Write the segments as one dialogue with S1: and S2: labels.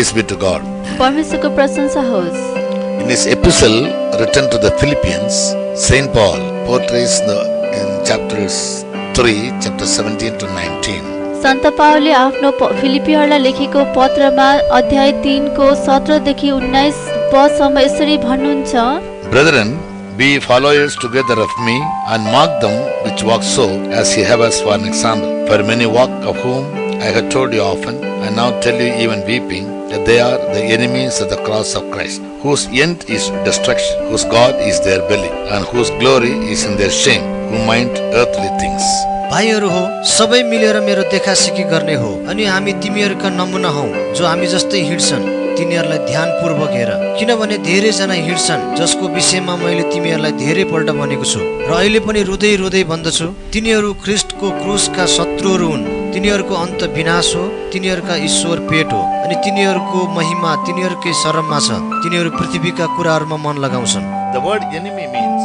S1: Praise be to God.
S2: परमेश्वरको प्रशंसा होस्।
S1: In his epistle written to the Philippians, Saint Paul portrays in chapters 3, chapter 17 to 19.
S2: सन्त पावलले आफ्नो फिलिपियरलाई लेखेको पत्रमा अध्याय 3 को 17 देखि 19 पदसम्म यसरी भन्नुहुन्छ,
S1: Brethren, be followers together of me, and mark them which walk so, as ye have us for an example. For many walk, of whom I have told you often, and now tell you even weeping, that they are the enemies of the cross of Christ, whose end is destruction, whose God is their belly, and whose glory is in their shame, who mind earthly things.
S3: भाइहरू हो, सबै मिलेर मेरो देखासिकी गर्ने हो, अनि हामी तिमीहरूका नमुना हौ, जो हामी जस्तै हिँड्छन्, तिनीहरूलाई ध्यानपूर्वक हेर, किनभने धेरै जना हिँड्छन् जसको विषयमा मैले तिमीहरूलाई धेरै पल्ट भनेको छु, र अहिले पनि रुँदै रुँदै भन्दछु, तिनीहरू ख्रीष्टको क्रुसका शत्रुहरू हुन्, तिनीहरूको अन्त विनाश हो, तिनीहरूका ईश्वर पेट हो, अनि तिनीहरूको महिमा तिनीहरूकै शरममा छ, तिनीहरू पृथ्वीका कुराहरूमा मन लगाउँछन्।
S1: The word enemy means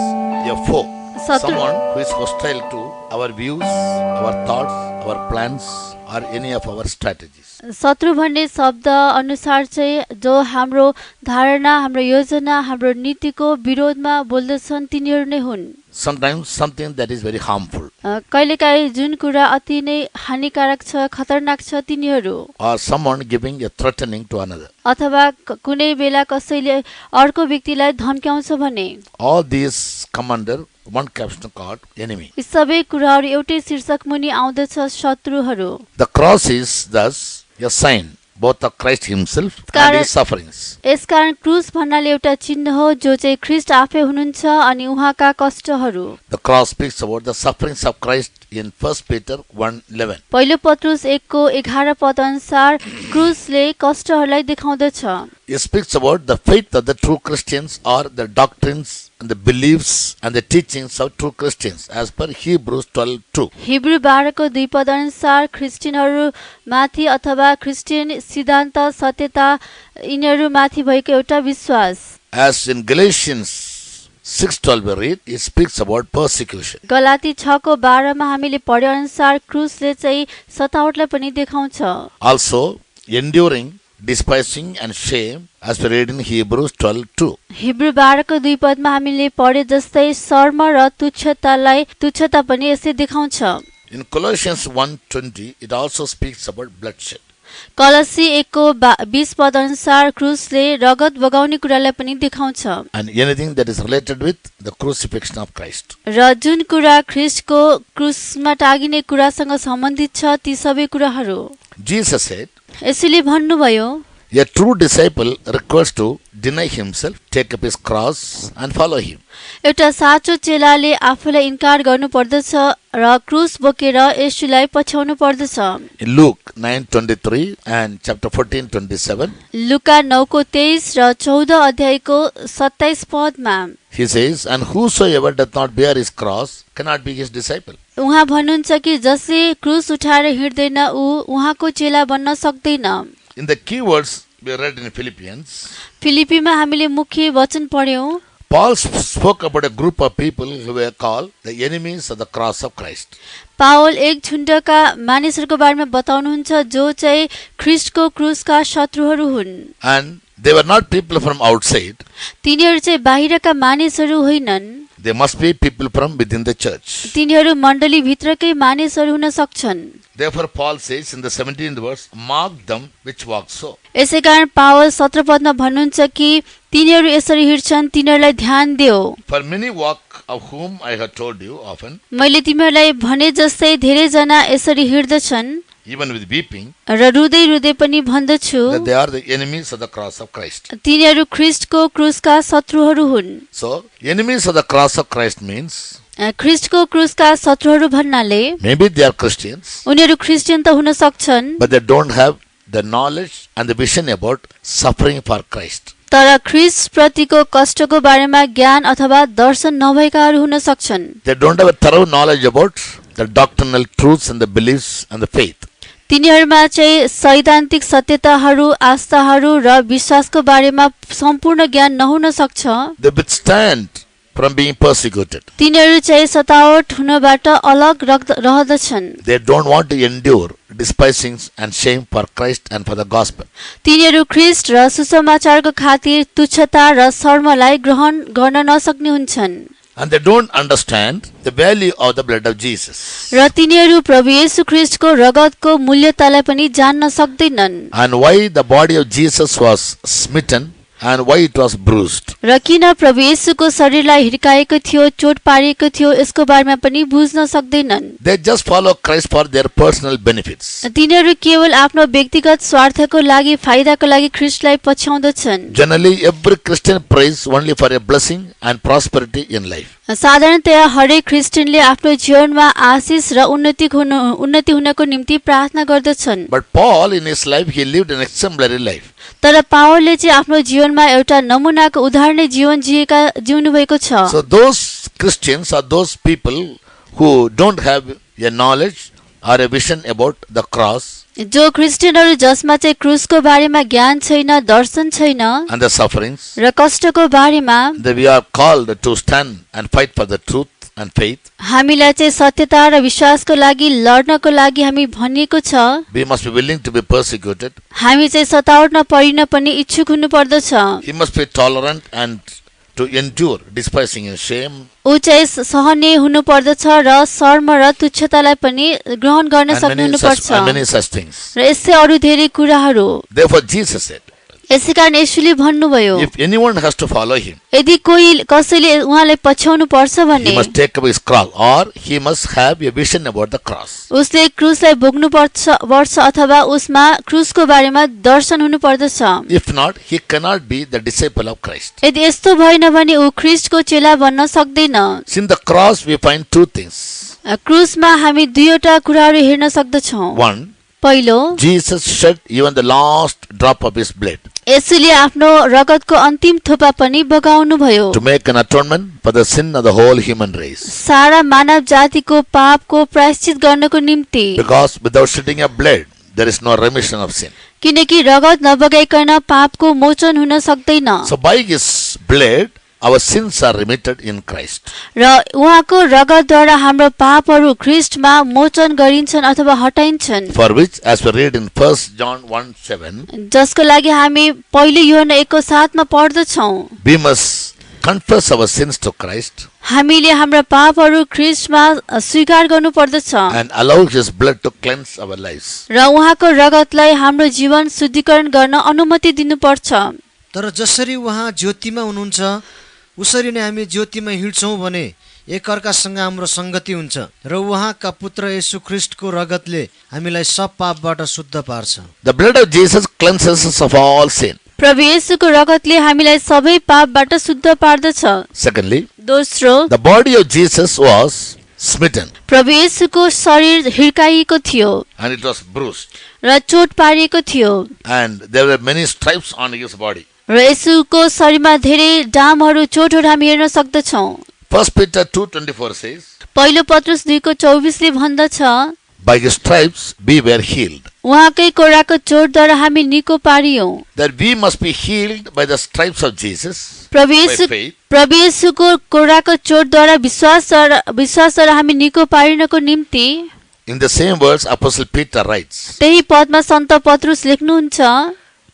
S1: a foe, someone who is hostile to our views, our thoughts, our plans, or any of our strategies.
S2: शत्रु भन्ने शब्द अनुसार चाहिँ जो हाम्रो धारणा, हाम्रो योजना, हाम्रो नीतिको विरोधमा बोल्दछन् तिनीहरू नै हुन्।
S1: Sometimes something that is very harmful.
S2: कहिलेकाहीँ जुन कुरा अति नै हानिकारक छ, खतरनाक छ तिनीहरू।
S1: Or someone giving a threatening to another.
S2: अथवा कुनै बेला कसैले अर्को व्यक्तिलाई धम्क्याउँछ भने।
S1: All these come under one caption called enemy.
S2: यी सबै कुराहरू एउटै शीर्षक मुनि आउँदछ, शत्रुहरू।
S1: The cross is thus a sign both of Christ himself and his sufferings.
S2: यसकारण क्रुस भन्नाले एउटा चिन्ह हो जो चाहिँ ख्रीष्ट आफै हुनुहुन्छ अनि उहाँका कष्टहरू।
S1: The cross speaks about the sufferings of Christ in 1 Peter 1:11.
S2: पहिलो पत्रुस 1 को 11 पद अनुसार क्रुसले कष्टहरूलाई देखाउँदछ।
S1: It speaks about the faith of the true Christians, or the doctrines and the beliefs and the teachings of true Christians, as per Hebrews 12:2.
S2: Hebrew 12 को 2 पद अनुसार ख्रिस्टियनहरू माथि अथवा क्रिस्चियन सिद्धान्त सत्यता यिनीहरू माथि भएको एउटा विश्वास।
S1: As in Galatians 6:12 we read, it speaks about persecution.
S2: Galati 6 को 12 मा हामीले पढे अनुसार क्रुसले चाहिँ सतावटलाई पनि देखाउँछ।
S1: Also enduring, despising and shame, as we read in Hebrews 12:2.
S2: Hebrew 12 को 2 पदमा हामीले पढे जस्तै शर्म र तुच्छता पनि यसले देखाउँछ।
S1: In Colossians 1:20 it also speaks about bloodshed.
S2: कलसी 1 को 20 पद अनुसार क्रुसले रगत बगाउने कुरालाई पनि देखाउँछ।
S1: And anything that is related with the crucifixion of Christ.
S2: र जुन कुरा ख्रीष्टको क्रुसमा टागिने कुरासँग सम्बन्धित छ ती सबै कुराहरू।
S1: Jesus said,
S2: यसैले भन्नुभयो,
S1: a true disciple requires to deny himself, take up his cross and follow him.
S2: एउटा साँचो चेलाले आफूलाई इन्कार गर्नु पर्दछ र क्रुस बोकेर येशूलाई पछ्याउनु पर्दछ।
S1: In Luke 9:23 and chapter 14:27,
S2: लुका 9 को 23 र 14 अध्यायको 27 पदमा
S1: he says, and whosoever doth not bear his cross cannot be his disciple.
S2: उहाँ भन्नुहुन्छ कि जसले क्रुस उठाएर हिँड्दैन ऊ उहाँको चेला बन्न सक्दैन।
S1: In the key words we read in Philippians,
S2: फिलिपीमा हामीले मुख्य वचन पढ्यौं।
S1: Paul spoke about a group of people who were called the enemies of the cross of Christ.
S2: Paul एक झुण्डका मानिसहरूको बारेमा बताउनुहुन्छ जो चाहिँ ख्रीष्टको क्रुसका शत्रुहरू हुन्।
S1: And they were not people from outside.
S2: तिनीहरू चाहिँ बाहिरका मानिसहरू होइनन्।
S1: They must be people from within the church.
S2: तिनीहरू मण्डली भित्रकै मानिसहरू हुन सक्छन्।
S1: Therefore Paul says in the 17th verse, mark them which walk so.
S2: यसैकारण पावल 17 पदमा भन्नुहुन्छ कि तिनीहरू यसरी हिँड्छन् तिनीहरूलाई ध्यान देऊ।
S1: For many walk, of whom I have told you often,
S2: मैले तिमीहरूलाई भने जस्तै धेरै जना यसरी हिँड्दछन्,
S1: even with weeping,
S2: र रुँदै रुँदै पनि भन्दछु
S1: that they are the enemies of the cross of Christ.
S2: तिनीहरू ख्रीष्टको क्रुसका शत्रुहरू हुन्।
S1: So, enemies of the cross of Christ means
S2: ख्रीष्टको क्रुसका शत्रुहरू भन्नाले
S1: maybe they are Christians,
S2: उनीहरू क्रिस्चियन त हुन सक्छन्
S1: but they don't have the knowledge and the vision about suffering for Christ.
S2: तर ख्रीष्ट प्रतिको कष्टको बारेमा ज्ञान अथवा दर्शन नभएकाहरू हुन सक्छन्।
S1: They don't have a thorough knowledge about the doctrinal truths and the beliefs and the faith.
S2: तिनीहरूमा चाहिँ सैद्धान्तिक सत्यताहरू, आस्थाहरू र विश्वासको बारेमा सम्पूर्ण ज्ञान नहुन सक्छ।
S1: They withstand from being persecuted.
S2: तिनीहरू चाहिँ सतावट हुनबाट अलग रहदछन्।
S1: They don't want to endure despising and shame for Christ and for the gospel.
S2: तिनीहरू ख्रीष्ट र सुसमाचारको खातिर तुच्छता र शर्मलाई ग्रहण गर्न नसक्ने हुन्छन्
S1: And they don't understand the value of the blood of Jesus.
S2: र तिनीहरू प्रभु येशू ख्रीष्टको रगतको मूल्यतालाई पनि जान्न सक्दैनन्
S1: And why the body of Jesus was smitten and why it was bruised.
S2: र किन प्रभु येशूको शरीरलाई हिर्काएको थियो चोट पारिएको थियो यसको बारेमा पनि बुझ्न सक्दैनन्
S1: They just follow Christ for their personal benefits.
S2: तिनीहरू केवल आफ्नो व्यक्तिगत स्वार्थको लागि फाइदाको लागि ख्रीष्टलाई पछ्याउँदछन्
S1: Generally, every Christian prays only for a blessing and prosperity in life.
S2: साधारणतया हरेक ख्रिस्टियनले आफ्नो जीवनमा आशिष र उन्नति हुनको निम्ति प्रार्थना गर्दछन्
S1: But Paul in his life, he lived an exemplary life.
S2: तर पावलले चाहिँ आफ्नो जीवनमा एउटा नमुनाको उदाहरणीय जीवन जिउनु भएको छ
S1: So those Christians are those people who don't have a knowledge or a vision about the cross
S2: जो क्रिस्चियनहरू जसमा चाहिँ क्रुसको बारेमा ज्ञान छैन दर्शन छैन
S1: and the sufferings.
S2: र कष्टको बारेमा
S1: That we are called to stand and fight for the truth and faith.
S2: हामीलाई चाहिँ सत्यता र विश्वासको लागि लड्नको लागि हामी भनिएको छ
S1: We must be willing to be persecuted.
S2: हामी चाहिँ सताउन परिन पनि इच्छुक हुनु पर्दछ
S1: He must be tolerant and to endure despising and shame.
S2: ऊ चाहिँ सहने हुनु पर्दछ र शर्म र तुच्छतालाई पनि ग्रहण गर्न सक्नु हुनुपर्छ
S1: And many such things.
S2: र यसै अरू धेरै कुराहरू
S1: Therefore Jesus said,
S2: यसै कारण येशूले भन्नुभयो
S1: if anyone has to follow him,
S2: यदि कोही कसैले उहाँलाई पछ्याउनु पर्छ भने
S1: he must take up his cross or he must have a vision about the cross.
S2: उसले क्रुसलाई भोग्नु पर्छ अथवा उसमा क्रुसको बारेमा दर्शन हुनु पर्दछ
S1: If not, he cannot be the disciple of Christ.
S2: यदि यस्तो भएन भने ऊ ख्रीष्टको चेला बन्न सक्दैन
S1: In the cross we find two things.
S2: क्रुसमा हामी दुईवटा कुराहरू हेर्न सक्दछौँ
S1: One,
S2: पहिलो
S1: Jesus shed even the last drop of his blood
S2: यसुले आफ्नो रगतको अन्तिम थोपा पनि बगाउनु भयो
S1: to make an atonement for the sin of the whole human race.
S2: सारा मानव जातिको पापको प्रायश्चित गर्नको निम्ति
S1: Because without shedding of blood, there is no remission of sin.
S2: किनकि रगत नबगाइकन पापको मोचन हुन सक्दैन
S1: So by his blood, our sins are remitted in Christ.
S2: र उहाँको रगतद्वारा हाम्रो पापहरू ख्रीष्टमा मोचन गरिन्छन् अथवा हटाइन्छन्
S1: For which, as we read in 1 John 1:7,
S2: जसको लागि हामी पहिलो यूहन्ना 1:7 मा पढ्दछौँ
S1: we must confess our sins to Christ
S2: हामीले हाम्रो पापहरू ख्रीष्टमा स्वीकार गर्नु पर्दछ
S1: and allow his blood to cleanse our lives.
S2: र उहाँको रगतलाई हाम्रो जीवन शुद्धिकरण गर्न अनुमति दिनुपर्छ
S3: तर जसरी उहाँ ज्योतिमा हुनुहुन्छ उसरी नै हामी ज्योतिमा हिँड्छौँ भने एकअर्कासँग हाम्रो संगति हुन्छ र उहाँका पुत्र येशू ख्रीष्टको रगतले हामीलाई सब पापबाट शुद्ध पार्छ
S1: The blood of Jesus cleanses us of all sin.
S2: प्रभु येशूको रगतले हामीलाई सबै पापबाट शुद्ध पार्दछ
S1: Secondly,
S2: दोस्रो
S1: the body of Jesus was smitten
S2: प्रभु येशूको शरीर हिर्काइएको थियो
S1: and it was bruised
S2: र चोट पारिएको थियो
S1: and there were many stripes on his body.
S2: र येशूको शरीरमा धेरै डामहरू चोटहरू हामी हेर्न सक्दछौँ
S1: 1 Peter 2:24 says,
S2: पहिलो पत्रुस 2:24 ले भन्दछ
S1: by his stripes we were healed.
S2: उहाँकै कोराको चोटद्वारा हामी निको पारियौं
S1: That we must be healed by the stripes of Jesus
S2: प्रभु
S1: by faith.
S2: येशूको कोराको चोटद्वारा विश्वासद्वारा हामी निको पारिनको निम्ति
S1: In the same words, Apostle Peter writes,
S2: त्यही पदमा सन्त पत्रुस लेख्नुहुन्छ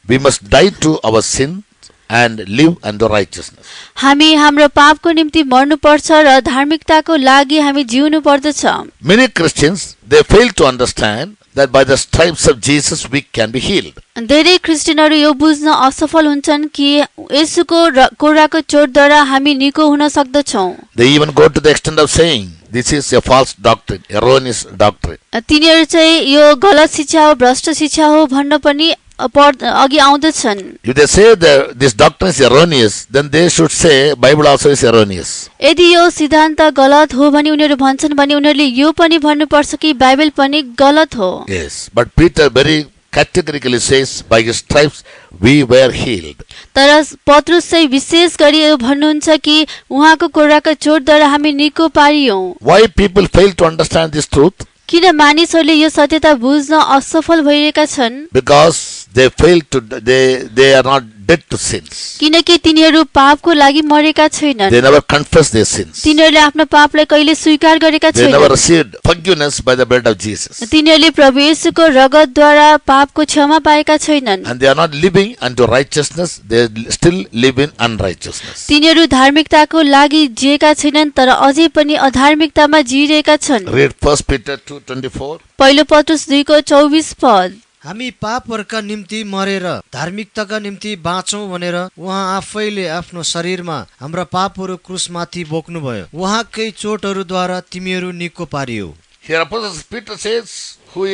S1: we must die to our sin and live unto righteousness.
S2: हामी हाम्रो पापको निम्ति मर्नुपर्छ र धार्मिकताको लागि हामी जिउनु पर्दछ
S1: Many Christians, they fail to understand that by the stripes of Jesus we can be healed.
S2: धेरै क्रिस्चियनहरू यो बुझ्न असफल हुन्छन् कि येशूको कोराको चोटद्वारा हामी निको हुन सक्दछौँ
S1: They even go to the extent of saying, this is a false doctrine, erroneous doctrine.
S2: तिनीहरू चाहिँ यो गलत शिक्षा हो भ्रष्ट शिक्षा हो भन्न पनि अघि आउँदछन्
S1: If they say that this doctrine is erroneous, then they should say Bible also is erroneous.
S2: यदि यो सिद्धान्त गलत हो भने उनीहरू भन्छन् भने उनीहरूले यो पनि भन्नुपर्छ कि बाइबल पनि गलत हो
S1: Yes, but Peter very categorically says, by his stripes we were healed.
S2: तर पत्रुस चाहिँ विशेष गरी यो भन्नुहुन्छ कि उहाँको कोराको चोटद्वारा हामी निको पारियौं
S1: Why people fail to understand this truth?
S2: किन मानिसहरूले यो सत्यता बुझ्न असफल भइरहेका छन्
S1: Because they fail to, they are not dead to sins.
S2: किनकि तिनीहरू पापको लागि मरेका छैनन्,
S1: They never confessed their sins.
S2: तिनीहरूले आफ्नो पापलाई कहिले स्वीकार गरेका
S1: They never
S2: छैनन्,
S1: received forgiveness by the blood of Jesus.
S2: तिनीहरूले प्रभु येशूको रगतद्वारा पापको क्षमा पाएका छैनन्,
S1: And they are not living unto righteousness, they still live in unrighteousness.
S2: तिनीहरू धार्मिकताको लागि जिएका छैनन् तर अझै पनि अधार्मिकतामा जिइरहेका छन्।
S1: Read 1 Peter 2:24.
S2: पहिलो पत्रुस 2:24 पद।
S3: हामी पापहरूका निम्ति मरेर धार्मिकताका निम्ति बाँचौं भनेर उहाँ आफैले आफ्नो शरीरमा हाम्रा पापहरू क्रुसमाथि बोक्नुभयो। उहाँकै चोटहरूद्वारा तिमीहरू निको पारियो।
S1: Here Apostle Peter says, who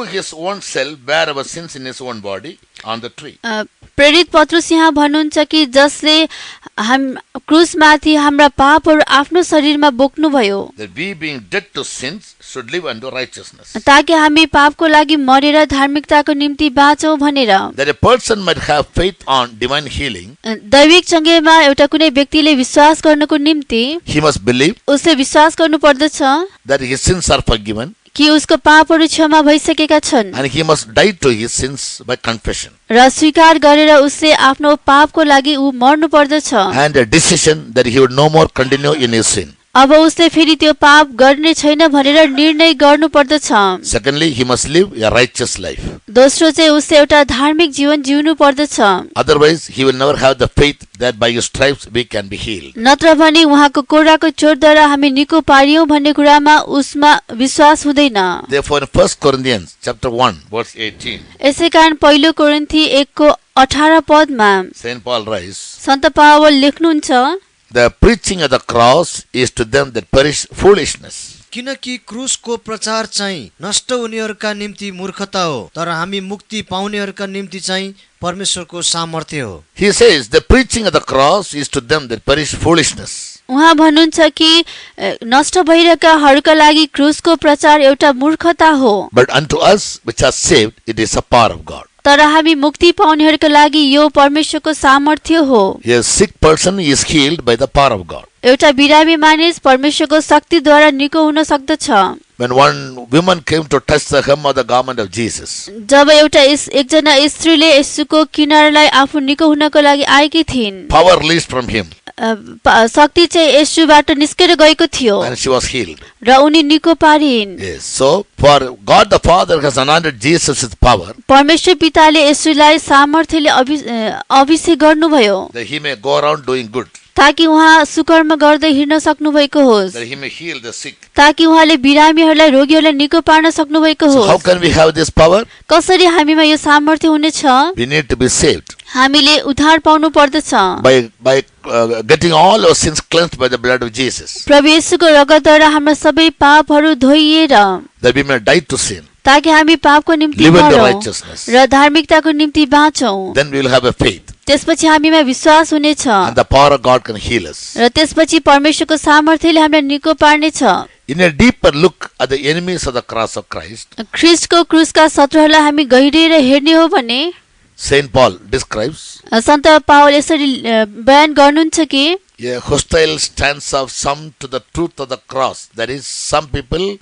S1: his own self bare our sins in his own body on the tree.
S2: प्रेरित पत्रुस यहाँ भन्नुहुन्छ कि जसले क्रुसमाथि हाम्रा पापहरू आफ्नो शरीरमा बोक्नुभयो,
S1: That we being dead to sins should live unto righteousness.
S2: ताकि हामी पापको लागि मरेर धार्मिकताको निम्ति बाँचौं भनेर।
S1: That a person might have faith on divine healing,
S2: दैविक चङ्गेमा एउटा कुनै व्यक्तिले विश्वास गर्नको निम्ति
S1: he must believe
S2: उसले विश्वास गर्नु पर्दछ
S1: that his sins are forgiven,
S2: कि उसको पापहरू क्षमा भइसकेका छन्
S1: and he must die to his sins by confession.
S2: र स्वीकार गरेर उसले आफ्नो पापको लागि ऊ मर्नु पर्दछ।
S1: And a decision that he would no more continue in his sin.
S2: अब उसले फेरि त्यो पाप गर्ने छैन भनेर निर्णय गर्नु पर्दछ।
S1: Secondly, he must live a righteous life.
S2: दोस्रो चाहिँ उसले एउटा धार्मिक जीवन जिउनु पर्दछ,
S1: Otherwise, he will never have the faith that by his stripes we can be healed.
S2: नत्र भने उहाँको कोराको चोटद्वारा हामी निको पारियौं भन्ने कुरामा उसमा विश्वास हुँदैन।
S1: Therefore, in 1 Corinthians chapter 1, verse 18,
S2: यसै कारण पहिलो कोरिन्थी 1:18 पदमा
S1: St. Paul writes,
S2: सन्त पावल लेख्नुहुन्छ,
S1: the preaching of the cross is to them that perish foolishness.
S3: किनकि क्रुसको प्रचार चाहिँ नष्ट हुनेहरूका निम्ति मूर्खता हो, तर हामी मुक्ति पाउनेहरूका निम्ति चाहिँ परमेश्वरको सामर्थ्य हो।
S1: He says, the preaching of the cross is to them that perish foolishness.
S2: उहाँ भन्नुहुन्छ कि नष्ट भइरहेकाहरूका लागि क्रुसको प्रचार एउटा मूर्खता हो,
S1: But unto us which are saved, it is a power of God.
S2: तर हामी मुक्ति पाउनेहरूका लागि यो परमेश्वरको सामर्थ्य हो।
S1: A sick person is healed by the power of God.
S2: एउटा बिरामी मानिस परमेश्वरको शक्तिद्वारा निको हुन सक्दछ।
S1: When one woman came to touch the hem of the garment of Jesus,
S2: जब एकजना स्त्रीले येशूको किनारलाई आफू निको हुनको लागि आएकी थिइन्,
S1: power released from him,
S2: शक्ति चाहिँ येशूबाट निस्केर गएको थियो
S1: and she was healed.
S2: र उनी निको पारिन्।
S1: Yes. So, for God the Father has anointed Jesus with power,
S2: परमेश्वर पिताले येशूलाई सामर्थ्यले अभिषेक गर्नुभयो
S1: that he may go around doing good,
S2: ताकि उहाँ सुकर्म गर्दै हिँड्न सक्नु भएको होस्,
S1: that he may heal the sick.
S2: ताकि उहाँले बिरामीहरूलाई रोगीहरूलाई निको पार्न सक्नु भएको
S1: So, how
S2: होस्।
S1: can we have this power?
S2: कसरी हामीमा यो सामर्थ्य हुनेछ?
S1: We need to be saved
S2: हामीले उद्धार पाउनु पर्दछ,
S1: by getting all our sins cleansed by the blood of Jesus,
S2: प्रभु येशूको रगतद्वारा हाम्रा सबै पापहरू धोइएर,
S1: that we may die to sin,
S2: ताकि हामी पापको निम्ति
S1: live in the
S2: मरौँ
S1: righteousness.
S2: र धार्मिकताको निम्ति बाँचौँ।
S1: Then we will have a faith,
S2: त्यसपछि हामीमा विश्वास हुनेछ
S1: and the power of God can heal us.
S2: र त्यसपछि परमेश्वरको सामर्थ्यले हामीलाई निको पार्नेछ।
S1: In a deeper look at the enemies of the cross of Christ,
S2: ख्रीष्टको क्रुसका शत्रुहरूलाई हामी गहिरिएर हेर्ने हो भने
S1: St. Paul describes
S2: सन्त पावल यसरी बयान गर्नुहुन्छ कि
S1: a hostile stance of some to the truth of the cross. That is, some people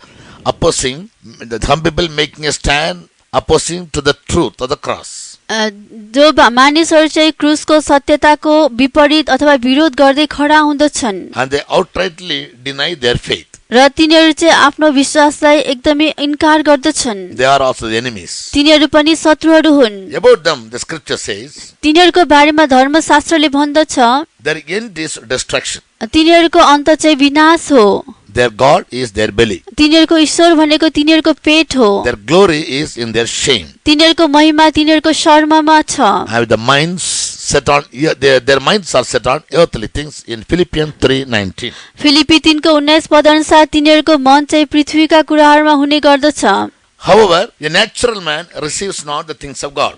S1: making a stand opposing to the truth of the cross.
S2: जो मानिसहरू चाहिँ क्रुसको सत्यताको विपरीत अथवा विरोध गर्दै खडा हुँदछन्
S1: And they outrightly deny their faith.
S2: र तिनीहरू चाहिँ आफ्नो विश्वासलाई एकदमै इन्कार गर्दछन्।
S1: They are also the enemies.
S2: तिनीहरू पनि शत्रुहरू हुन्।
S1: About them, the scripture says,
S2: तिनीहरूको बारेमा धर्मशास्त्रले भन्दछ
S1: their end is destruction.
S2: तिनीहरूको अन्त चाहिँ विनाश हो।
S1: Their God is their belly.
S2: तिनीहरूको ईश्वर भनेको तिनीहरूको पेट हो।
S1: Their glory is in their shame.
S2: तिनीहरूको महिमा तिनीहरूको शर्ममा छ।
S1: Have the minds set on their minds are set on earthly things in Philippians 3:19.
S2: Philippi 3:19 पद अनुसार तिनीहरूको मन चाहिँ पृथ्वीका कुराहरूमा हुने गर्दछ।
S1: However, a natural man receives not the things of God,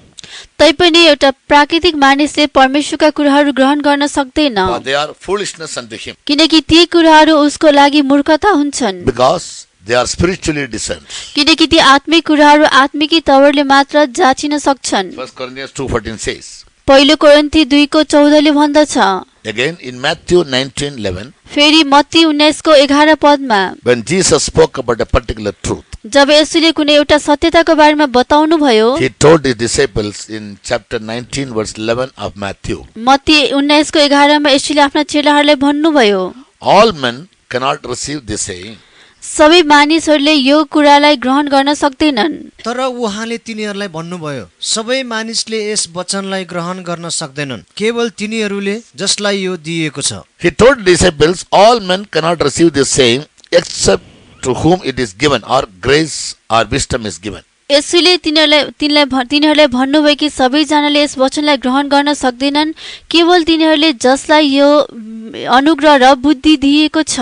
S2: तैपनि एउटा प्राकृतिक मानिसले परमेश्वरका कुराहरू ग्रहण गर्न सक्दैन,
S1: for they are foolishness unto him,
S2: किनकि ती कुराहरू उसको लागि मूर्खता हुन्छन्,
S1: because they are spiritually discerned.
S2: किनकि ती आत्मिक कुराहरू आत्मिकी तवरले मात्र जाँचिन सक्छन्।
S1: 1 Corinthians 2:14 says,
S2: पहिलो कोरिन्थी 2:14 ले भन्दछ।
S1: Again in Matthew 19:11,
S2: फेरि मत्ती 19:11 पदमा
S1: when Jesus spoke about a particular truth,
S2: जब येशूले कुनै एउटा सत्यताको बारेमा बताउनु भयो,
S1: he told his disciples in chapter 19 verse 11 of Matthew,
S2: Matthew 19:11 मा येशूले आफ्ना चेलाहरूलाई भन्नुभयो,
S1: all men cannot receive this saying,
S2: सबै मानिसहरूले यो कुरालाई ग्रहण गर्न सक्दैनन्।
S3: तर उहाँले तिनीहरूलाई भन्नुभयो, सबै मानिसले यस वचनलाई ग्रहण गर्न सक्दैनन्, केवल तिनीहरूले जसलाई यो दिएको छ।
S1: he told disciples, all men cannot receive this saying except to whom it is given or grace or wisdom is given.
S2: येशूले तिनीहरूलाई भन्नुभयो कि सबैजनाले यस वचनलाई ग्रहण गर्न सक्दैनन्, केवल तिनीहरूले जसलाई यो अनुग्रह र बुद्धि दिएको छ।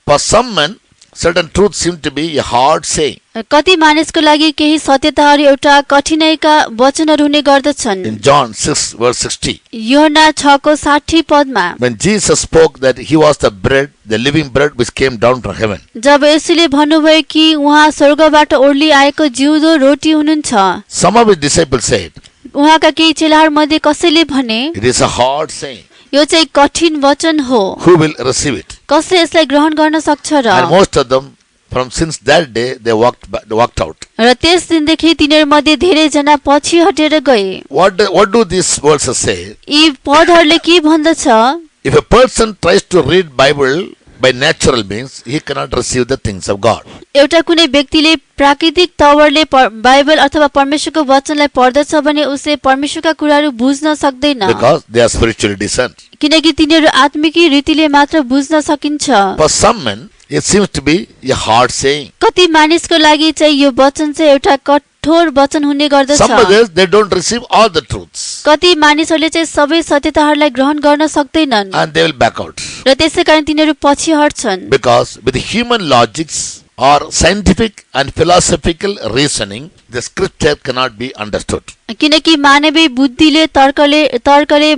S1: For some men, certain truths seem to be a hard saying.
S2: कति मानिसको लागि केही सत्यताहरू एउटा कठिनाइका वचनहरू हुने गर्दछन्।
S1: In John 6 verse 60,
S2: यूहन्ना 6:60 पदमा
S1: when Jesus spoke that he was the bread, the living bread which came down from heaven,
S2: जब येशूले भन्नुभयो कि उहाँ स्वर्गबाट ओर्ली आएको जिउँदो रोटी हुनुहुन्छ,
S1: some of his disciples said,
S2: उहाँका केही चेलाहरूमध्ये कसैले भने,
S1: it is a hard saying.
S2: यो चाहिँ कठिन वचन हो,
S1: Who will receive it?
S2: कसले यसलाई ग्रहण गर्न सक्छ र?
S1: And most of them, from since that day, they walked out.
S2: र त्यस दिनदेखि तिनीहरूमध्ये धेरैजना पछि हटेर गए।
S1: What do these verses say?
S2: यी पदहरूले के भन्दछ?
S1: If a person tries to read Bible by natural means, he cannot receive the things of God.
S2: एउटा कुनै व्यक्तिले प्राकृतिक तवरले बाइबल अथवा परमेश्वरको वचनलाई पढ्दछ भने उसले परमेश्वरका कुराहरू बुझ्न सक्दैन,
S1: Because they are spiritually discerned.
S2: किनकि तिनीहरू आत्मिकी रीतिले मात्र बुझ्न सकिन्छ।
S1: For some men, it seems to be a hard saying.
S2: कति मानिसको लागि चाहिँ यो वचन चाहिँ एउटा कठोर वचन हुने गर्दछ।
S1: Some others, they don't receive all the truths.
S2: कति मानिसहरूले चाहिँ सबै सत्यताहरूलाई ग्रहण गर्न सक्दैनन्
S1: And they will back out.
S2: र त्यसै कारण तिनीहरू पछि हट्छन्।
S1: Because with human logics or scientific and philosophical reasoning, the scripture cannot be understood.
S2: किनकि मानवीय बुद्धिले तर्कले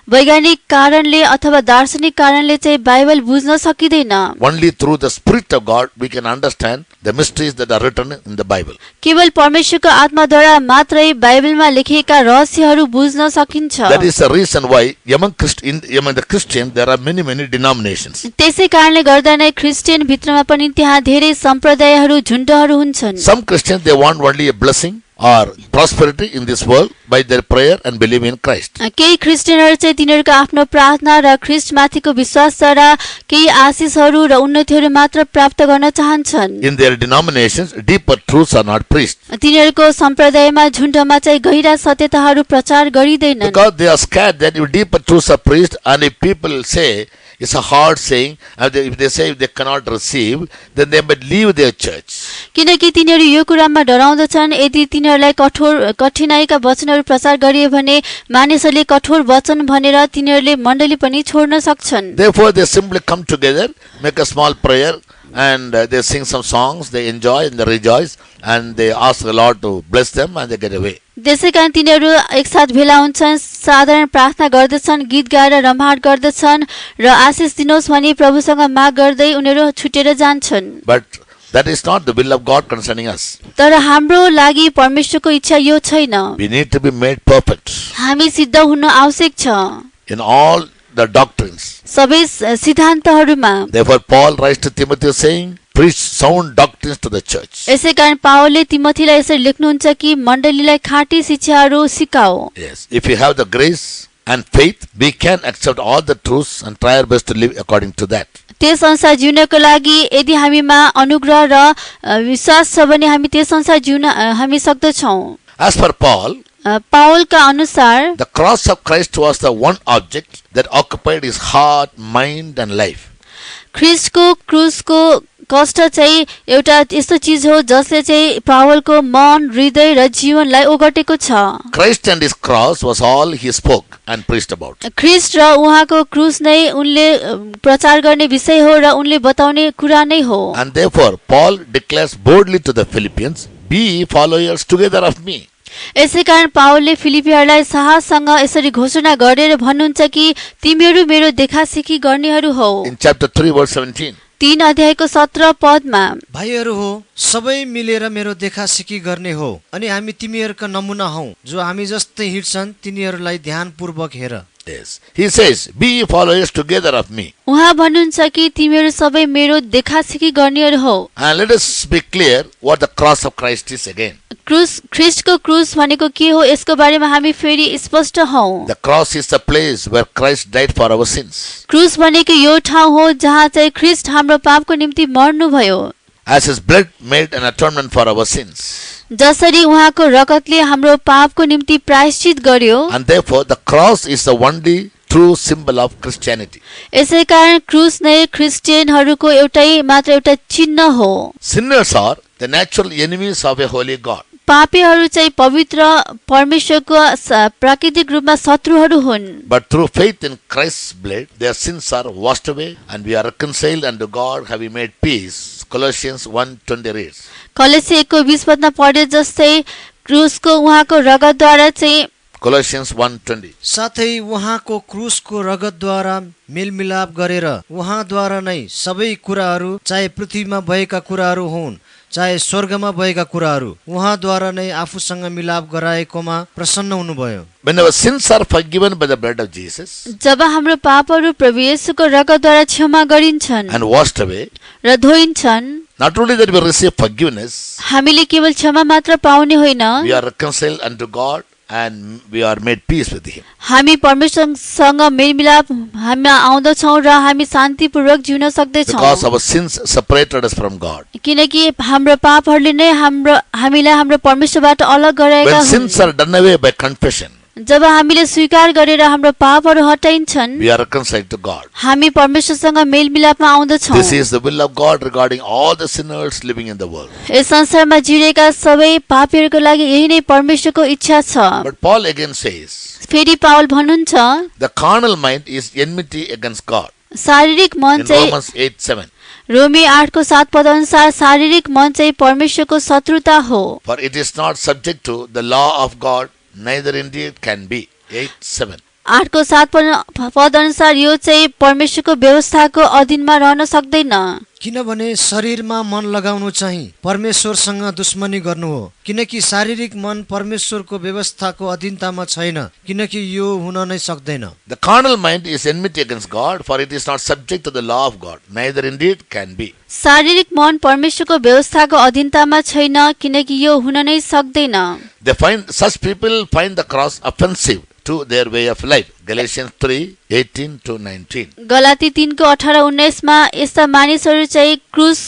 S2: वैज्ञानिक कारणले अथवा दार्शनिक कारणले चाहिँ बाइबल बुझ्न सकिँदैन।
S1: Only through the Spirit of God we can understand the mysteries that are written in the Bible.
S2: केवल परमेश्वरको आत्माद्वारा मात्रै बाइबलमा लेखिएका रहस्यहरू बुझ्न सकिन्छ।
S1: That is the reason why among the Christians there are many denominations.
S2: त्यसै कारणले गर्दा नै क्रिस्चियन भित्रमा पनि त्यहाँ धेरै सम्प्रदायहरू झुण्डहरू हुन्छन्।
S1: Some Christians, they want only a blessing or prosperity in this world by their prayer and belief in Christ.
S2: केही क्रिस्चियनहरू चाहिँ तिनीहरूको आफ्नो प्रार्थना र ख्रिस्टमाथिको विश्वासद्वारा केही आशिषहरू र उन्नतिहरू मात्र प्राप्त गर्न चाहन्छन्।
S1: In their denominations, deeper truths are not preached.
S2: तिनीहरूको सम्प्रदायमा झुण्डमा चाहिँ गहिरा सत्यताहरू प्रचार गरिँदैनन्।
S1: Because they are scared that if deeper truths are preached and if people say it's a hard saying, and if they say they cannot receive, then they might leave their church.
S2: किनकि तिनीहरू यो कुरामा डराउँदछन्, यदि तिनीहरूलाई कठिनाइका वचनहरू प्रचार गरियो भने मानिसहरूले कठोर वचन भनेर तिनीहरूले मण्डली पनि छोड्न सक्छन्।
S1: Therefore, they simply come together, make a small prayer, and they sing some songs, they enjoy and they rejoice, and they ask the Lord to bless them, and they get away.
S2: त्यसै कारण तिनीहरू एकसाथ भेला हुन्छन्, साधारण प्रार्थना गर्दछन्, गीत गाएर रमाहाट गर्दछन् र आशिष दिनुहोस् भनी प्रभुसँग माग गर्दै उनीहरू छुटेर जान्छन्।
S1: But that is not the will of God concerning us.
S2: तर हाम्रो लागि परमेश्वरको इच्छा यो छैन।
S1: We need to be made perfect
S2: हामी सिद्ध हुन आवश्यक छ
S1: in all the doctrines.
S2: सबै सिद्धान्तहरूमा।
S1: Therefore, Paul writes to Timothy saying, preach sound doctrines to the church.
S2: यसै कारण पावलले तिमोथीलाई यसरी लेख्नुहुन्छ कि मण्डलीलाई खाँटी शिक्षाहरू सिकाओ।
S1: Yes, if you have the grace and faith, we can accept all the truths and try our best to live according to that.
S2: त्यस अनुसार जिउनको लागि यदि हामीमा अनुग्रह र विश्वास छ भने हामी त्यस अनुसार जिउन हामी सक्दछौँ।
S1: As for Paul,
S2: पावलका अनुसार
S1: the cross of Christ was the one object that occupied his heart, mind and life.
S2: ख्रिस्टको क्रुसको कष्ट चाहिँ एउटा यस्तो चीज हो जसले चाहिँ पावलको मन, हृदय र जीवनलाई ओगटेको छ।
S1: Christ and his cross was all he spoke and preached about.
S2: ख्रिस्ट र उहाँको क्रुस नै उनले प्रचार गर्ने विषय हो र उनले बताउने कुरा नै हो।
S1: And therefore, Paul declares boldly to the Philippians, be followers together of me.
S2: यसै कारण पावलले फिलिपीहरूलाई साहससँग यसरी घोषणा गरेर भन्नुहुन्छ कि तिमीहरू मेरो देखासिखी गर्नेहरू हौ।
S1: In chapter 3 verse 17.
S2: 3 अध्यायको 17 पदमा
S3: भाइहरू हो, सबै मिलेर मेरो देखासिकी गर्ने हो अनि हामी तिमीहरूका नमुना हौ, जो हामी जस्तै हिँड्छन् तिनीहरूलाई ध्यानपूर्वक हेर।
S1: Yes. He says, be ye followers together of me.
S2: उहाँ भन्नुहुन्छ कि तिमीहरू सबै मेरो देखासिकी गर्नेहरू हो।
S1: And let us be clear what the cross of Christ is again.
S2: ख्रिस्टको क्रुस भनेको के हो यसको बारेमा हामी फेरि स्पष्ट हौं।
S1: The cross is the place where Christ died for our sins.
S2: क्रुस भनेको यो ठाउँ हो जहाँ चाहिँ ख्रिस्ट हाम्रो पापको निम्ति मर्नुभयो।
S1: As his blood made an atonement for our sins.
S2: जसरी उहाँको रगतले हाम्रो पापको निम्ति प्रायश्चित गर्यो।
S1: And therefore the cross is the only true symbol of Christianity.
S2: यसै कारण क्रुस नै क्रिस्चियनहरूको एउटा चिन्ह हो।
S1: Sinners are the natural enemies of a holy God.
S2: पापीहरू चाहिँ पवित्र परमेश्वरको प्राकृतिक रूपमा शत्रुहरू हुन्।
S1: But through faith in Christ's blood, their sins are washed away and we are reconciled unto God, having made peace. Colossians 1:20 reads.
S2: कलोसी 1:20 पदमा पढे जस्तै क्रुसको उहाँको रगतद्वारा चाहिँ
S1: Colossians 1:20.
S3: साथै उहाँको क्रुसको रगतद्वारा मेलमिलाप गरेर उहाँद्वारा नै सबै कुराहरू, चाहे पृथ्वीमा भएका कुराहरू हुन् चाहे स्वर्गमा भएका कुराहरू, उहाँद्वारा नै आफूसँग मिलाप गराएकोमा प्रसन्न हुनुभयो।
S1: When our sins are forgiven by the blood of Jesus
S2: जब हाम्रो पापहरू प्रभु येशूको रगतद्वारा क्षमा गरिन्छन्
S1: and washed away,
S2: र धोइन्छन्,
S1: not only that we receive forgiveness,
S2: हामीले केवल क्षमा मात्र पाउने होइन,
S1: we are reconciled unto God and we are made peace with him.
S2: हामी परमेश्वरसँग मेलमिलाप हामी आउँदछौँ र हामी शान्तिपूर्वक जिउन सक्दैछौँ।
S1: Because our sins separated us from God.
S2: किनकि हाम्रो पापहरूले नै हामीलाई हाम्रो परमेश्वरबाट अलग गराएका
S1: When
S2: हुन्।
S1: sins are done away by confession,
S2: जब हामीले स्वीकार गरेर हाम्रो पापहरू हटाइन्छन्,
S1: we are reconciled to God.
S2: हामी परमेश्वरसँग मेलमिलापमा आउँदछौँ।
S1: This is the will of God regarding all the sinners living in the world.
S2: यस संसारमा जिरेका सबै पापीहरूको लागि यही नै परमेश्वरको इच्छा छ।
S1: But Paul again says,
S2: फेरि पावल भन्नुहुन्छ
S1: the carnal mind is enmity against God.
S2: शारीरिक मन
S1: In
S2: चाहिँ
S1: Romans 8:7.
S2: रोमी 8:7 पद अनुसार शारीरिक मन चाहिँ परमेश्वरको शत्रुता हो।
S1: For it is not subject to the law of God, neither indeed can be. 8:7.
S2: 8:7 पद अनुसार यो चाहिँ परमेश्वरको व्यवस्थाको अधीनमा रहन सक्दैन।
S3: किनभने शरीरमा मन लगाउनु चाहिँ परमेश्वरसँग दुश्मनी गर्नु हो, किनकि शारीरिक मन परमेश्वरको व्यवस्थाको अधीनतामा छैन, किनकि यो हुन नै सक्दैन।
S1: The carnal mind is enmity against God, for it is not subject to the law of God, neither indeed can be.
S2: शारीरिक मन परमेश्वरको व्यवस्थाको अधीनतामा छैन, किनकि यो हुन नै सक्दैन।
S1: Such people find the cross offensive to their way of life. Galatians 3:18-19.
S2: Galati 3:18-19 मा यस्ता मानिसहरू चाहिँ क्रुस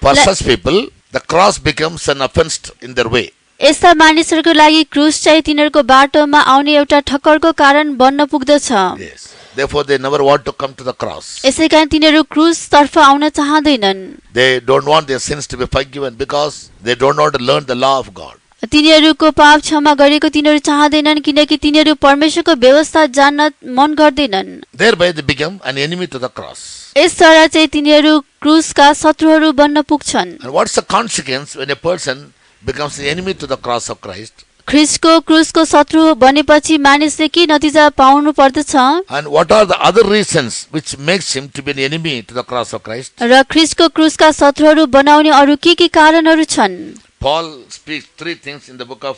S1: For such people, the cross becomes an offense in their way.
S2: यस्ता मानिसहरूको लागि क्रुस चाहिँ तिनीहरूको बाटोमा आउने एउटा ठक्करको कारण बन्न पुग्दछ।
S1: Yes. Therefore, they never want to come to the cross.
S2: यसै कारण तिनीहरू क्रुस तर्फ आउन चाहँदैनन्।
S1: They don't want their sins to be forgiven because they don't want to learn the law of God.
S2: तिनीहरूको पाप क्षमा गरेको तिनीहरू चाहँदैनन्, किनकि तिनीहरू परमेश्वरको व्यवस्था जान्न मन गर्दैनन्।
S1: Thereby they become an enemy to the cross.
S2: यसद्वारा चाहिँ तिनीहरू क्रुसका शत्रुहरू बन्न पुग्छन्।
S1: And what's the consequence when a person becomes the enemy to the cross of Christ?
S2: ख्रिस्टको क्रुसको शत्रु बनेपछि मानिसले के नतिजा पाउनु पर्दछ?
S1: And what are the other reasons which makes him to be an enemy to the cross of Christ?
S2: र ख्रिस्टको क्रुसका शत्रुहरू बनाउने अरू के कारणहरू छन्?
S1: Paul speaks three things in the book of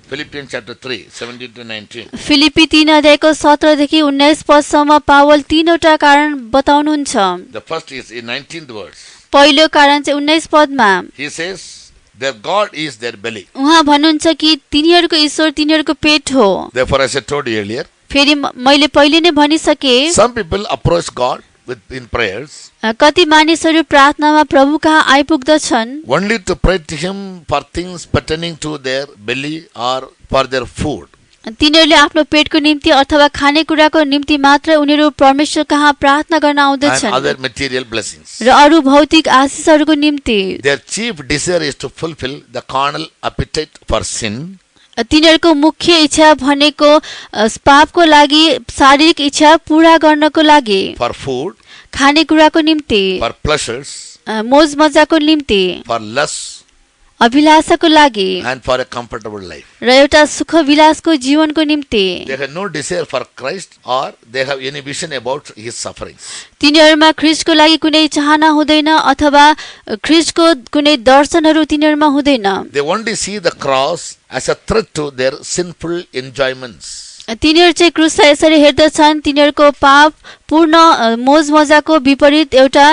S1: Philippians chapter 3, 17-19.
S2: Philippi 3:17 देखि 19 पदसम्म पावल तीनवटा कारण बताउनुहुन्छ।
S1: The first is in 19th verse.
S2: पहिलो कारण चाहिँ 19 पदमा
S1: He says, their God is their belly.
S2: उहाँ भन्नुहुन्छ कि तिनीहरूको ईश्वर तिनीहरूको पेट हो।
S1: Therefore, as I told you earlier,
S2: फेरि मैले पहिले नै भनिसके,
S1: some people approach God in prayers
S2: कति मानिसहरू प्रार्थनामा प्रभु कहाँ आइपुग्दछन्
S1: only to pray to him for things pertaining to their belly or for their food.
S2: तिनीहरूले आफ्नो पेटको निम्ति अथवा खानेकुराको निम्ति मात्र उनीहरू परमेश्वर कहाँ प्रार्थना गर्न
S1: And
S2: आउँदछन्
S1: other material blessings.
S2: र अरू भौतिक आशिषहरूको निम्ति।
S1: Their chief desire is to fulfill the carnal appetite for sin,
S2: तिनीहरूको मुख्य इच्छा भनेको पापको लागि शारीरिक इच्छा पूरा गर्नको लागि,
S1: for food,
S2: खानेकुराको निम्ति,
S1: for pleasures,
S2: मोज मजाको निम्ति,
S1: for lust,
S2: अभिलाषाको लागि
S1: and for a comfortable life.
S2: र एउटा सुख विलासको जीवनको निम्ति
S1: They have no desire for Christ or they have any vision about his sufferings.
S2: तिनीहरूमा ख्रीष्टको लागि कुनै चाहना हुँदैन अथवा ख्रीष्टको कुनै दर्शनहरू तिनीहरूमा हुँदैन।
S1: They only see the cross as a threat to their sinful enjoyments.
S2: तिनीहरू चाहिँ क्रुसलाई यसरी हेर्दछन् तिनीहरूको पाप पूर्ण मोज मजाको विपरीत एउटा